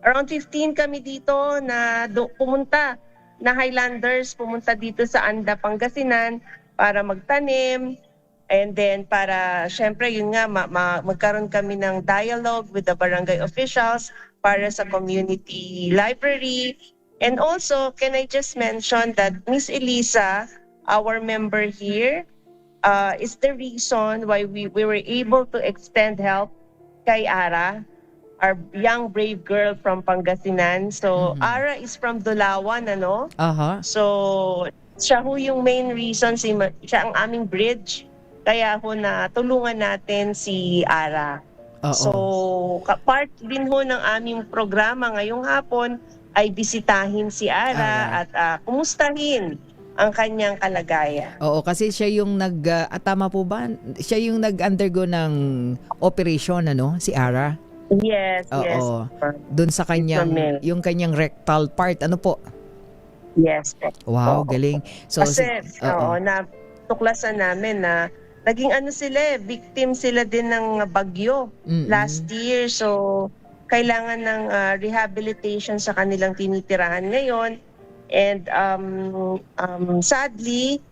around 15 kami dito na pumunta na Highlanders pumunta dito sa Anda, Pangasinan para magtanim. And then para syempre yun nga magkaroon kami ng dialogue with the barangay officials para sa community library. And also, can I just mention that Miss Elisa, our member here, is the reason why we were able to extend help kay Ara, our young brave girl from Pangasinan. So Ara is from Dulawan, So siya ho yung main reason, siya ang aming bridge. Kaya ho na tulungan natin si Ara. So, part din ho ng aming programa ngayong hapon ay bisitahin si Ara at kumustahin ang kanyang kalagayan. Oo, kasi siya yung tama po ba? Siya yung nag-undergo ng operation, si Ara? Yes, yes. Doon sa kanyang, yung kanyang rectal part, po? Yes. Wow, galing. So, kasi, natuklasan namin na naging victim sila din ng bagyo last year. So, kailangan ng rehabilitation sa kanilang tinitirahan ngayon. And sadly,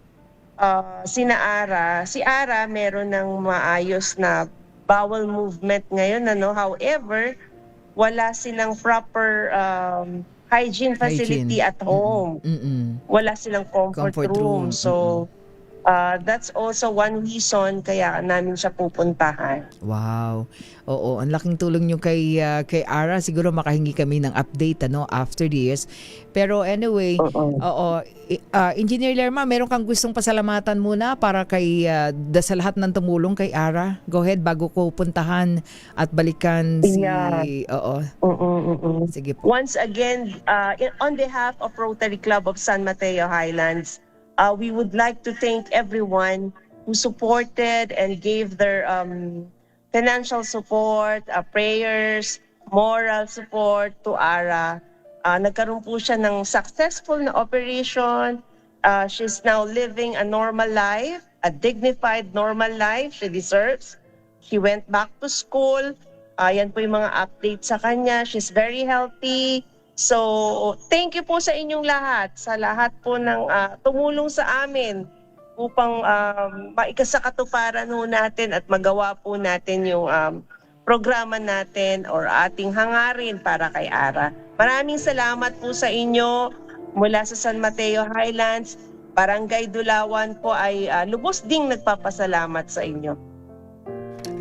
si Ara meron ng maayos na bowel movement ngayon. However, wala silang proper hygiene facility at home. Wala silang comfort room. So, that's also one reason kaya namin siya pupuntahan. Wow. Oo, ang laking tulong nyo kay Ara. Siguro makahingi kami ng update after this. Pero anyway, Engineer Lerma, meron kang gustong pasalamatan muna para kay sa lahat ng tumulong kay Ara. Go ahead bago ko puntahan at balikan si Sige po. Once again, on behalf of Rotary Club of San Mateo Highlands, we would like to thank everyone who supported and gave their financial support, prayers, moral support to Ara. Nagkaroon po siya ng successful na operation. She's now living a normal life, a dignified normal life she deserves. She went back to school. Yan po yung mga updates sa kanya. She's very healthy. So, thank you po sa inyong lahat, sa lahat po ng tumulong sa amin upang maikasakatuparan ho natin at magawa po natin yung programa natin or ating hangarin para kay Ara. Maraming salamat po sa inyo mula sa San Mateo Highlands. Barangay Dulawan po ay lubos ding nagpapasalamat sa inyo.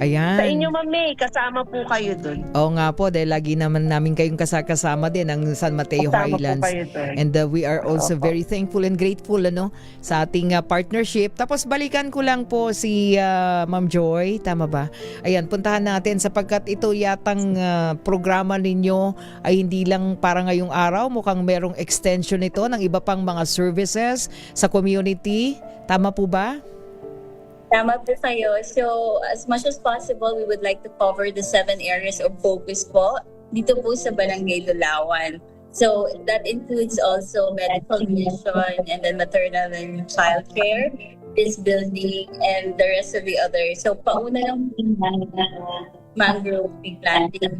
Ayan. Sa inyo, Ma'am May, kasama po kayo dun. Oo nga po, dahil lagi naman namin kayong kasama din ng San Mateo Highlands. And we are also very thankful and grateful sa ating partnership. Tapos balikan ko lang po si Ma'am Joy, tama ba? Ayan, puntahan natin sapagkat ito yatang programa ninyo ay hindi lang para ngayong araw, mukhang merong extension ito ng iba pang mga services sa community. Tama po ba? Tama po kayo. So, as much as possible, we would like to cover the 7 areas of focus po dito po sa Barangay Dulawan. So, that includes also medical mission and then maternal and child care, this building, and the rest of the others. So, pauna lang mangrove tree planting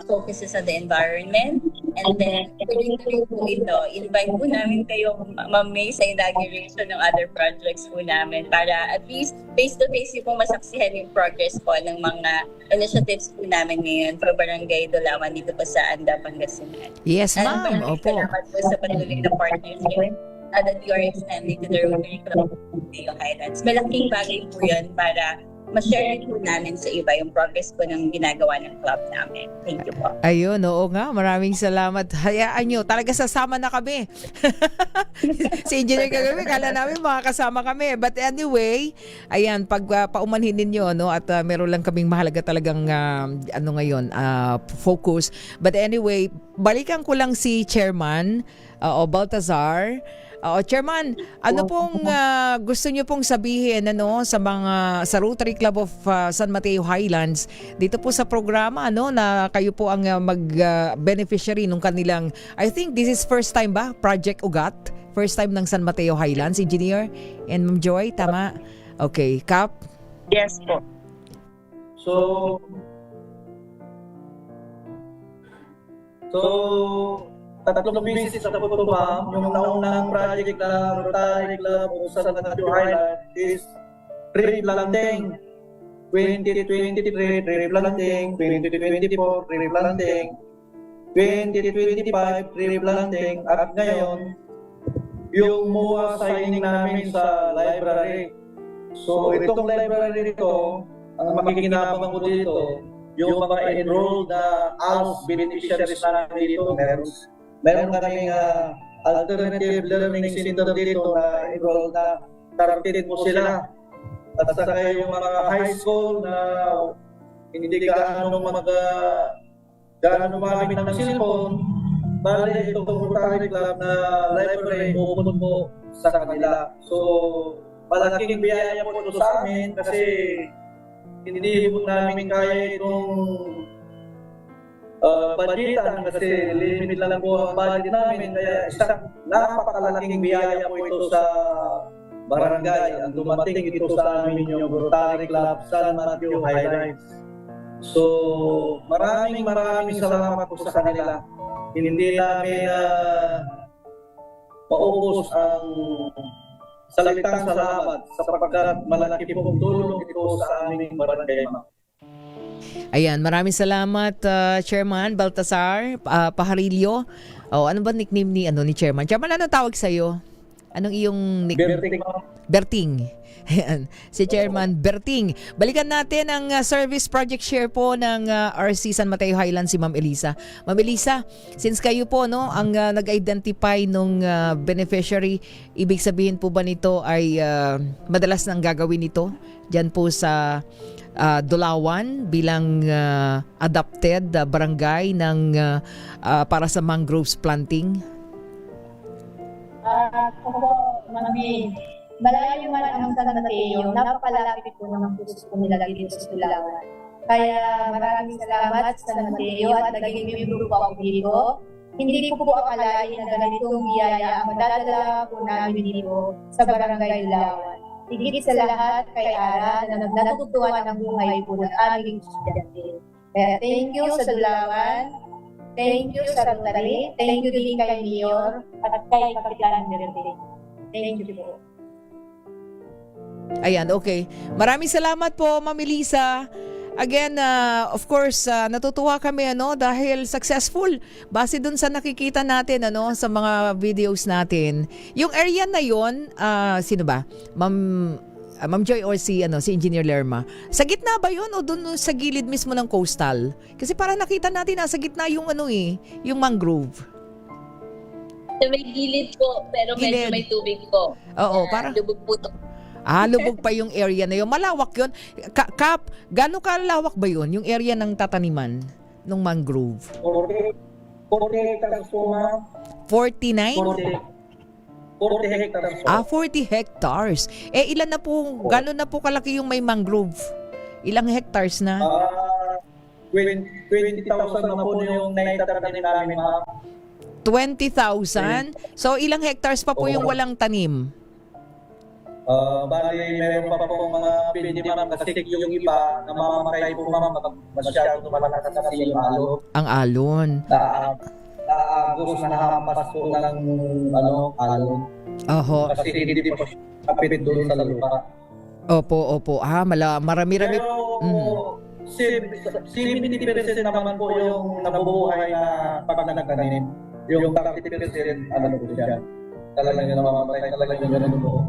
focuses on the environment. And then, tuloy-tuloy po ito. Invite po namin kayo, Ma'am May, sa inauguration ng other projects po namin para at least face-to-face yung po masaksihan yung progress po ng mga initiatives po namin ngayon for Barangay Dolawan dito po sa Anda, Pangasinan. Yes, And ma'am. maraming Opo. salamat po sa patuloy na partnership that you are extending to the Rotary Club of Mateo Highlands. Malaking bagay po yun para ma-share po namin sa iba yung progress po ng ginagawa ng club namin. Thank you po. Ayun, oo nga. Maraming salamat. Hayaan nyo, talaga sasama na kami. Si Engineer kagabi, kala namin makakasama kami. But anyway, ayan, pag paumanhin ninyo, no, at meron lang kaming mahalaga talagang focus. But anyway, balikan ko lang si Chairman Baltazar. Chairman, ano pong gusto niyo pong sabihin sa Rotary Club of San Mateo Highlands dito po sa programa na kayo po ang mag-beneficiary nung kanilang, I think this is first time ba, Project Ugat? First time ng San Mateo Highlands, Engineer and Ma'am Joy, tama? Okay, Kap? Yes po. So, tatlong beses na po ito, ma'am. Yung naunang project ng Rotary Club of San Mateo Highlands is replanting. 2023, replanting. 2024, replanting. 2025, replanting. At ngayon, yung MOA signing namin sa library. So, itong library ito, ang makikinabang ko dito, yung mga enrolled na ALS beneficiaries namin dito, meron kaming alternative learning center dito na enrolled na targeted po sila. At saka yung mga high school na hindi gaano magamit ng cellphone, bali itong Rotary Club na library pupunta po sa kanila. So, malaking biyaya po ito sa amin kasi hindi po namin kaya itong budgetan kasi limit lang po ang budget namin. Kaya isang napakalaking biyaya po ito sa barangay. Ang dumating ito sa amin yung Rotary Club San Mateo Highlands. So maraming salamat po sa kanila. Hindi namin maubos ang salitang salamat sapagkat malaki pong tulong ito sa aming barangay. Ayan, maraming salamat Chairman Baltazar Pajarillo. Ano ba nickname ni Chairman? Chairman, ano tawag sa iyo? Anong iyong nickname? Berting. Ayan, si Chairman Berting. Balikan natin ang service project share po ng RC San Mateo Highlands, si Ma'am Elisa. Ma'am Elisa, since kayo po ang nag-identify nung beneficiary, ibig sabihin po ba nito ay madalas nang gagawin ito diyan po sa Dolawan bilang adopted barangay ng para sa mangroves planting? Mami, malayo man ang San Mateo, napapalapit po ng puso po nila dito sa Dolawan. Kaya maraming salamat sa San Mateo at naging membro po ako dito. Hindi ko po akalain na ganitong biyaya ang madadala po namin dito sa Barangay Dolawan. Higit sa lahat kay Ara na natutuwa ng buhay po ng aming estudyante. Kaya thank you sa Dolawan, thank you sa Rotary, thank you din kay Mayor at kay Kapitan Berting. Thank you po. Ayan, okay. Maraming salamat po, Ma'am Elisa. Again, of course, natutuwa kami dahil successful base dun sa nakikita natin sa mga videos natin. Yung area na yon, sino ba? Ma'am Joy or si Engineer Lerma. Sa gitna ba yun o dun sa gilid mismo ng coastal? Kasi para nakita natin sa gitna yung yung mangrove. Sa may gilid po, pero medyo may tubig po. Oo, para lubog po ito. Lubog pa yung area na yun. Malawak yun. Kap, gano'ng kalawak ba yun? Yung area ng tataniman ng mangrove? 40 hectares po, ma'am. 49? 40 hectares po. 40 hectares. Ilan na po, gano'n na po kalaki yung may mangrove? Ilang hectares na? 20,000 na po yung naitatanim namin, ma'am. 20,000? So, ilang hectares pa po yung walang tanim? Bali, meron pa po mga pwede ma'am kasi yung iba namamatay po ma'am masyado malakas kasi yung alon. Ang alon. Naagos na hampas po ng alon. Oho. Kasi hindi po kapit doon sa lupa. Opo. Marami-rami. Pero 70% naman po yung nabubuhay na pagkakatanim. Yung 30% po siya. Talagang namamatay talagang gano'n po.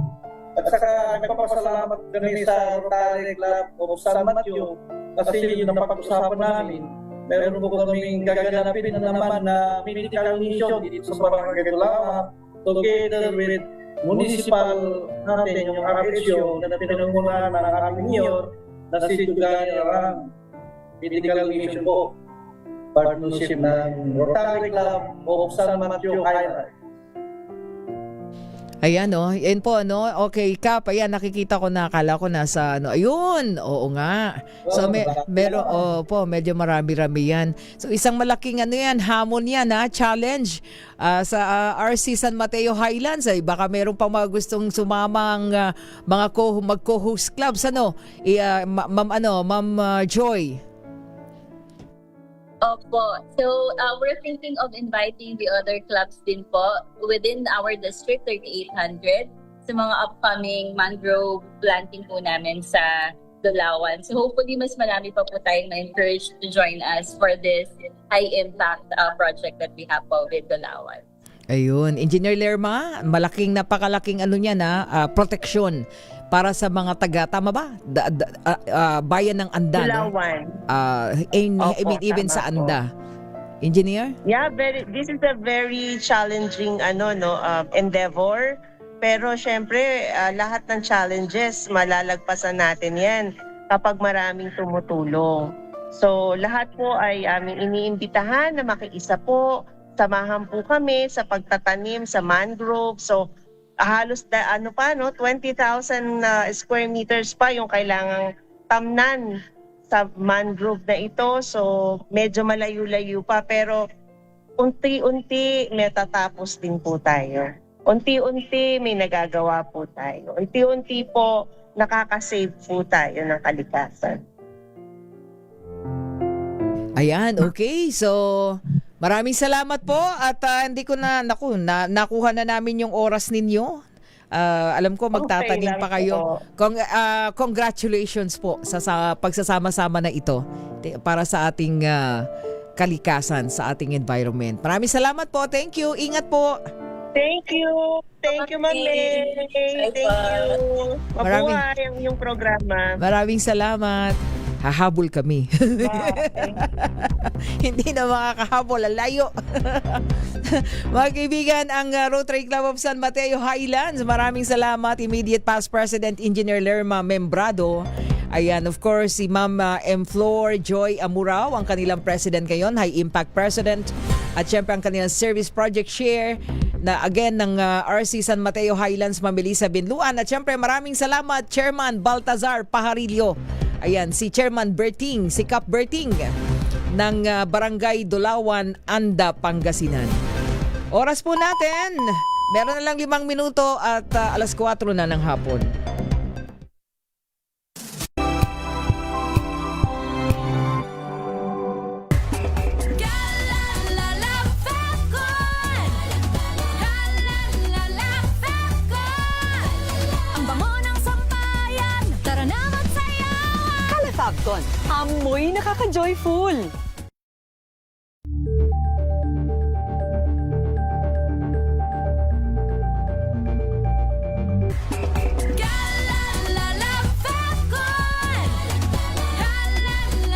At saka nagpapasalamat kami sa Rotary Club of San Mateo kasi yung napag-usapan namin, meron po kaming gaganapin na naman na medical mission dito sa Barangay Dulawan together with municipal natin, yung RHO na pinangungunahan ng aming mayor na si Tugay Arang. Medical mission po, partnership ng Rotary Club of San Mateo Highland. Ayan yan po okay Kap, ayan nakikita ko na, akala ko nasa ayun, oo nga. So medyo marami-rami yan. So isang malaking yan, hamon yan challenge sa RC San Mateo Highlands. Ay baka meron pang mga gustong sumamang mga mag-co-host clubs Ma'am Joy. Opo. So, we're thinking of inviting the other clubs din po within our district, 3,800, sa mga upcoming mangrove planting po namin sa Dulawan. So, hopefully, mas marami pa po tayong ma-encourage to join us for this high-impact project that we have po with Dulawan. Ayun. Engineer Lerma, napakalaking proteksyon para sa mga taga, tama ba? Bayan ng Anda. Dulawan. Even sa Anda. Engineer? Yeah, this is a very challenging endeavor. Pero syempre, lahat ng challenges, malalagpasan natin yan kapag maraming tumutulong. So, lahat po ay aming iniimbitahan na makiisa po. Samahan po kami sa pagtatanim sa mangrove. So, halos 20,000 square meters pa yung kailangang tamnan sa mangrove na ito. So, medyo malayo-layo pa. Pero, unti-unti may tatapos din po tayo. Unti-unti may nagagawa po tayo. Unti-unti po nakakasave po tayo ng kalikasan. Ayan, okay. So, maraming salamat po at hindi ko nakuha na namin yung oras ninyo. Alam ko magtatanim pa kayo. Congratulations po sa pagsasama-sama na ito para sa ating kalikasan, sa ating environment. Maraming salamat po. Thank you. Ingat po. Thank you. Thank you, Ma'am May. Thank you. Mabuhay ang iyong programa. Maraming salamat. Hahabol kami. Hindi na makakahabol. Ang layo. Mga kaibigan, ang Rotary Club of San Mateo Highlands, maraming salamat. Immediate Past President Engineer Lerma Membrado. Ayan, of course, si Ma'am Flor Joy Amurao, ang kanilang president ngayon, High Impact President. At syempre ang kanilang Service Project Share na again ng RC San Mateo Highlands, Ma'am Elisa Binluan. At syempre maraming salamat, Chairman Baltazar Pajarillo. Ayan, si Chairman Berting, si Cap Berting ng Barangay Dulawan, Anda, Pangasinan. Oras po natin, meron na lang 5 minuto at 4:00 na ng hapon. Fabcon, amoy nakaka-joyful!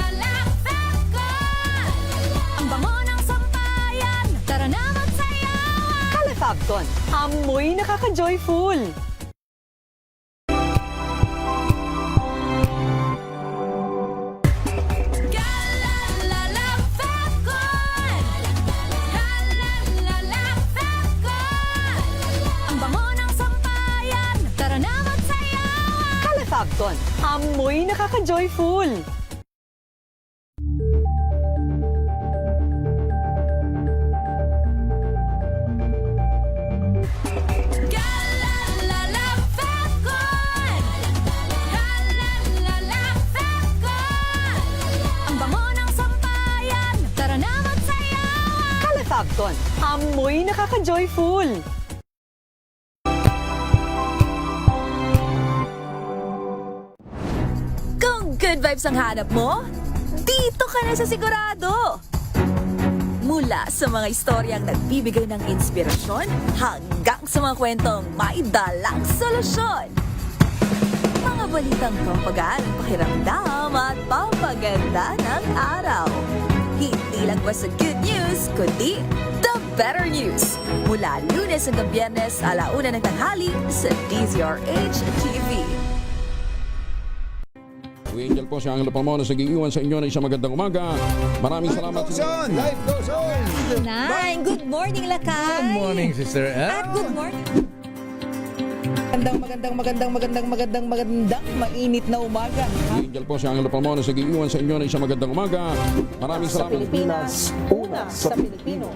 Ang bango ng sampayan, tara na magsayawan! Fabcon, amoy nakaka-joyful! Fabcon, amoy nakaka-joyful! Fabcon! Amoy nakaka-joyful. Kung good vibes ang hanap mo, dito ka na sa sigurado! Mula sa mga istoryang nagbibigay ng inspirasyon hanggang sa mga kwentong may dalang solusyon. Mga balitang pampagaan ang pakiramdam at pampaganda ng araw. Hindi lang basta good news, kundi the better news. Mula Lunes hanggang Biyernes, 1:00 ng tanghali sa DZRH TV. Angel po si Angelo Palmona sa giiwan sa inyo na isang magandang umaga. Maraming salamat. Life goes on! Nine, good morning, Lakay! Good morning, Sister At good morning. Magandang mainit na umaga. Angel po si Angelo Palmona sa giiwan sa inyo na isang magandang umaga. Maraming salamat. Pilipinas, una sa Pilipino.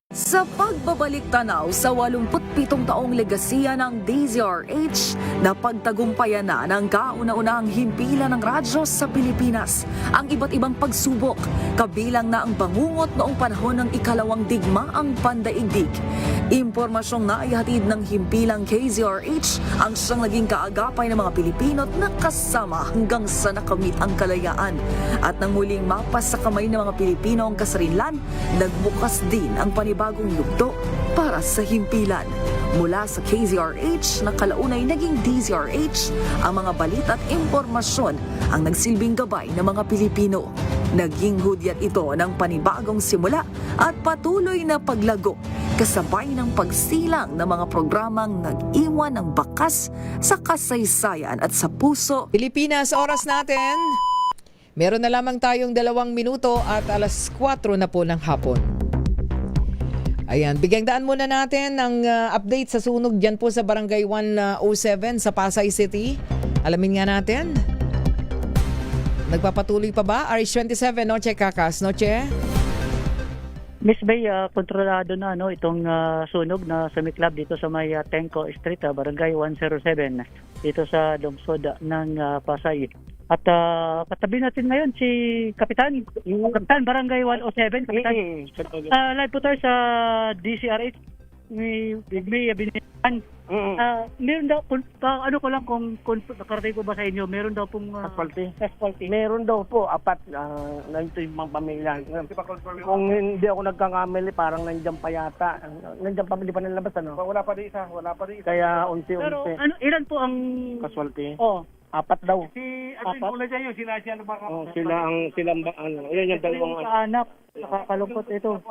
Sa pagbabalik tanaw sa 87 taong legasiya ng DZRH, napagtagumpayan na ng kauna-unahang himpilan ng radyo sa Pilipinas ang iba't ibang pagsubok, kabilang na ang bangungot noong panahon ng ikalawang digmaang pandaigdig. Impormasyong naihatid ng himpilang KZRH ang siyang naging kaagapay ng mga Pilipino't nakasama hanggang sa nakamit ang kalayaan. At nang muling mapas sa kamay ng mga Pilipino ang kasarinlan, nagbukas din ang panibagong yugto para sa himpilan. Mula sa KZRH na kalaunay naging DZRH, ang mga balita at impormasyon ang nagsilbing gabay ng mga Pilipino. Naging hudyat ito ng panibagong simula at patuloy na paglago, kasabay ng pagsilang ng mga programang nag-iwan ng bakas sa kasaysayan at sa puso. Pilipinas, oras natin. Meron na lamang tayong 2 minuto at 4:00 na po ng hapon. Ayan, bigyang daan muna natin ang update sa sunog dyan po sa Barangay 107 sa Pasay City. Alamin nga natin. Nagpapatuloy pa ba? RH27, Noche Kakas. Noche? Miss Bay, kontrolado na itong sunog na sumiklab dito sa may Tenco Street, Barangay 107, dito sa lungsod ng Pasay. At patabi natin ngayon si Kapitan Barangay 107, Kapitan. Live po tayo sa DCRH, may binigyan. Meron daw, ano ko lang kung nakarating ko ba sa inyo, meron daw pong asphalt. Meron daw po, 4 nandito yung mga pamilya. Kung hindi ako nagkakamali, parang nandiyan pa yata. Nandiyan pa, hindi pa nalabas, ano? Wala pa rin isa. Kaya unti-unti. Pero ilan po ang casualty? Oh. 4 daw. Apat? Sila ang yan yung dalawang anak. Nakakalungkot ito.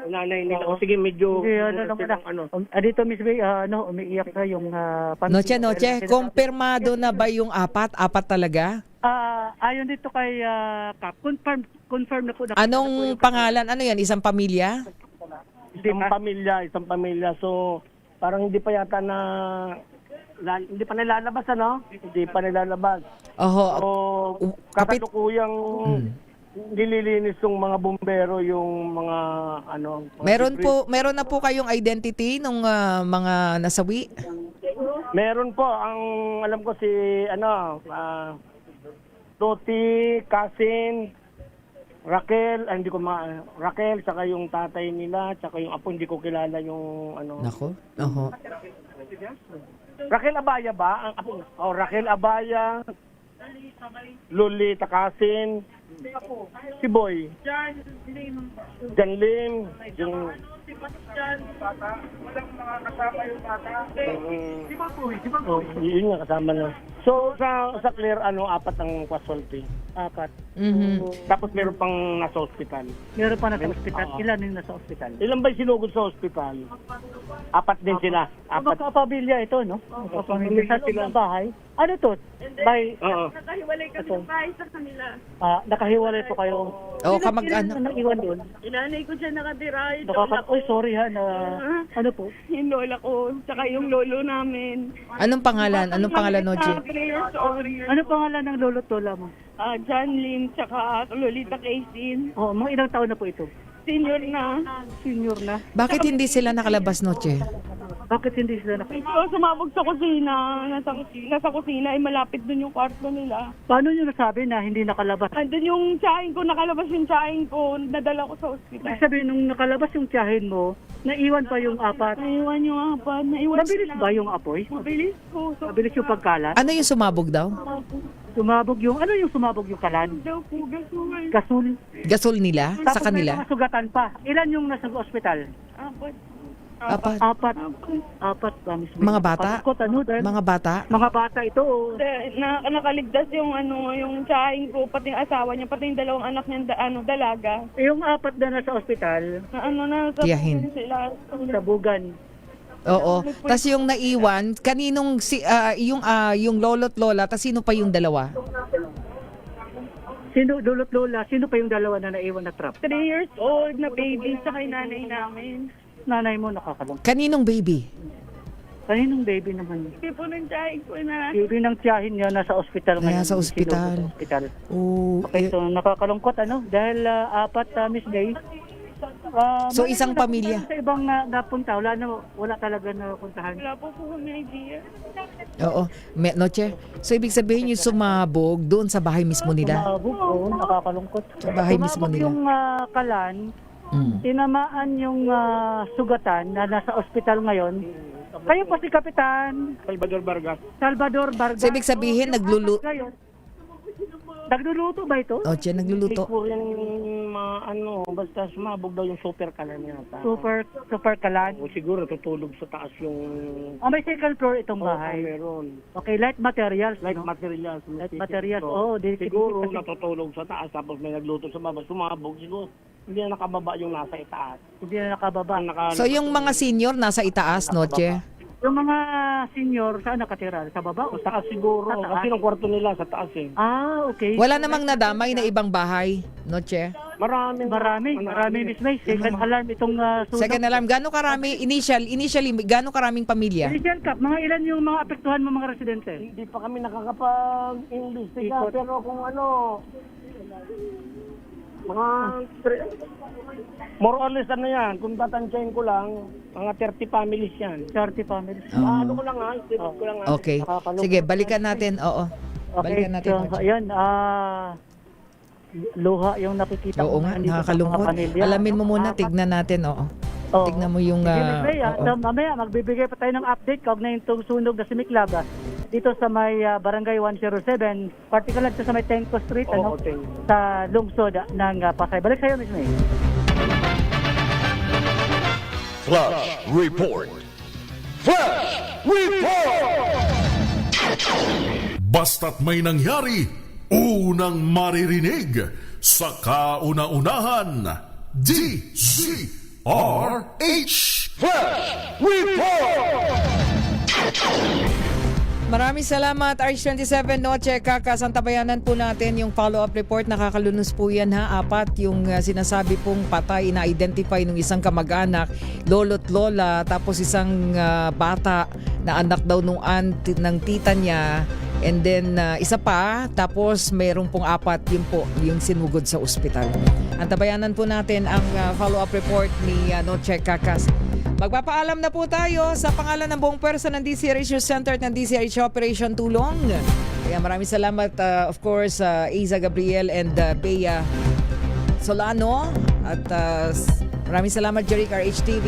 Nanay nila. Sige, medyo dito, Miss Bay, umiiyak na yung Noche, kumpirmado na ba yung 4? 4 talaga? Ayon dito kay confirm na po. Anong pangalan? Ano yan? Isang pamilya? Isang pamilya. So, parang hindi pa yata hindi pa nilalabas, ano? Hindi pa nilalabas. Oho. So, kasalukuyang nililinis yung mga bumbero, yung mga Meron na po kayong identity ng mga nasawi? Meron po. Ang alam ko si Toti, Kasin, Raquel, Raquel, saka yung tatay nila, saka yung apo, hindi ko kilala yung Nako. Oho. Raquel Abaya ba? Ang apo. Raquel Abaya, Luli Takasin, si Boy, Jan Lim, yung walang mga kasama yung bata. Si Baboy. Yun nga kasama na. So sa clear 4 ang casualty. 4. Tapos meron pang nasa ospital. Meron pa nasa ospital. Ilan yung nasa ospital? Ilan ba sinugod sa ospital? 4 din sila. 4. Magkapamilya ito, no? Magkapamilya sa loob ng bahay. Ano to? Nakahiwalay kami ng bahay sa kanila. Nakahiwalay po kayo. Sino naiwan doon? Inanay ko siya nakatira. Sorry ha. Ano po? Yung lola ko, tsaka yung lolo namin. Anong pangalan? Noche? Anong pangalan ng lolo at lola mo? John Lynn, tsaka Lolita Kaisin. Mga ilang taon na po ito? Senior na. Senior na. Bakit hindi sila nakalabas, Noche? Bakit hindi sila Sumabog sa kusina. Nasa kusina, malapit dun yung kwarto nila. Paano nyo nasabi na hindi nakalabas? Andun yung tiyahin ko, nakalabas yung tiyahin ko, nadala ko sa ospital. Ibig sabihin, nung nakalabas yung tiyahin mo, naiwan pa yung apat. Naiwan yung apat. Mabilis ba yung apoy? Mabilis po. Mabilis yung pagkalat? Ano yung sumabog daw? Sumabog yung, ano yung sumabog yung kalan? Daw po, gasul. Gasul. Gasol nila sa Tapos may kanila? mga sugatan pa. Ilan yung nasa ospital? Apat. Apat ba mismo? Mga bata? Mga bata? Mga bata ito. Nakaligtas yung yung tiyahin ko, pati yung asawa niya, pati yung dalawang anak niya, dalaga. Yung apat na nasa ospital? Sa Tiyahin. sila. Sa bugan. Oo. Tapos yung naiwan, kaninong yung lolo't lola, tapos sino pa yung dalawa? Sino, lolo't lola, sino pa yung dalawa na naiwan na trap? 3 years old na baby sa kay nanay namin. Nanay mo nakakalong. Kaninong baby? Kaninong baby naman? Hindi po ng tiyahin ko na. Baby ng tiyahin niya nasa ospital ngayon. Nasa ospital. Oh, Okay, so nakakalungkot dahil apat Miss Day. So isang pamilya. Sa ibang napunta, wala talaga na puntahan. Wala po kami idea. Oo. Noche. So ibig sabihin yung sumabog doon sa bahay mismo nila? Sumabog, nakakalungkot. Sa bahay mismo nila? Yung kalan, tinamaan yung sugatan na nasa ospital ngayon. Kayo po si Kapitan Salvador Vargas. So ibig sabihin Nagluluto ba ito? Noche, nagluluto. Po yung basta sumabog daw yung super kalan yata. Super kalan? O siguro tutulog sa taas yung... may second floor itong bahay. Meron. Okay, light materials. Materials. Siguro natutulog sa taas tapos may nagluto sa baba. Sumabog siguro. Hindi na nakababa yung nasa itaas. Hindi na nakababa. So yung mga senior nasa itaas, Noche? Yung mga senior, saan nakatira? Sa baba? Sa taas siguro. Kasi yung kwarto nila sa taas eh. Okay. Wala namang nadamay na ibang bahay, Noche? Marami, Miss May. Second alarm itong sunog. Second alarm. Gano'ng karami? Initially, gano'ng karaming pamilya? Initial Cap, mga ilan yung mga apektuhan mo mga residente? Hindi pa kami nakakapag-imbestiga. Pero kung mga more or less yan, kung tatansyahin ko lang, mga 30 families yan. 30 families. Ano ko lang ko lang Okay. Sige, balikan natin. Oo. Okay, Balikan natin. so ayan, luha yung nakikita Oo nga, nakakalungkot. Alamin mo muna, tignan natin. Oo. Tignan mo yung... Mamaya, magbibigay pa tayo ng update kaugnay itong sunog na sumiklab dito sa may Barangay 107, particular sa may Tenco Street, sa lungsod ng Pasay. Balik sa'yo, Miss May. Flash Report. Flash Report! Basta't may nangyari, unang maririnig sa kauna-unahan. DZRH Flash Report! Maraming salamat, RH27 Noche. Kakasantabayanan po natin yung follow-up report. Nakakalunos po yan ha. 4 yung sinasabi pong patay na identify ng isang kamag-anak, lolo't lola, tapos isang bata na anak daw ng tita niya. And then isa pa, tapos mayroong pong 4 yun po yung sinugod sa ospital. Antabayanan po natin ang follow-up report ni Noche Kakas. Magpapaalam na po tayo sa pangalan ng buong pwersa ng DCRH News Center at ng DCRH Operation Tulong. Kaya maraming salamat of course Aiza Gabriel and Bea Solano at maraming salamat Jeric RHTV.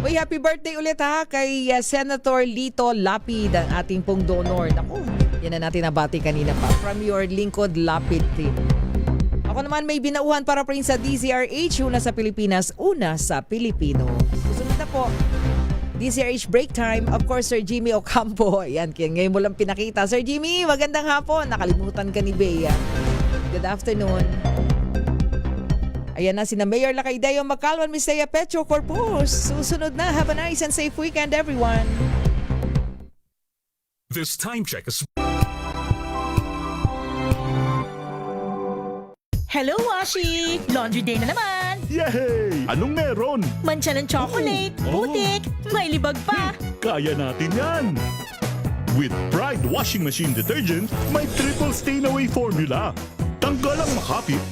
Uy, happy birthday ulit ha kay Senator Lito Lapid, ang ating pong donor. Naku, yan na natin nabati kanina pa. From your lingkod Lapid team. Ako naman may binauhan para pa rin sa DZRH, una sa Pilipinas, una sa Pilipino. Susunod na po, DZRH Break Time. Of course, Sir Jimmy Ocampo. Ayan, ngayon mo lang pinakita. Sir Jimmy, magandang hapon. Nakalimutan ka ni Bea. Good afternoon. Ayan na, sina Mayor Lacaideo Macalwan, Misaya Petro Corpus. Susunod na. Have a nice and safe weekend, everyone. This time check is... Hello, Washi! Laundry day na naman! Yay! Anong meron? Mancha ng chocolate, putik, may libag pa! Kaya natin yan! With Pride Washing Machine Detergent, may triple stain away formula. Tanggal ang makapit,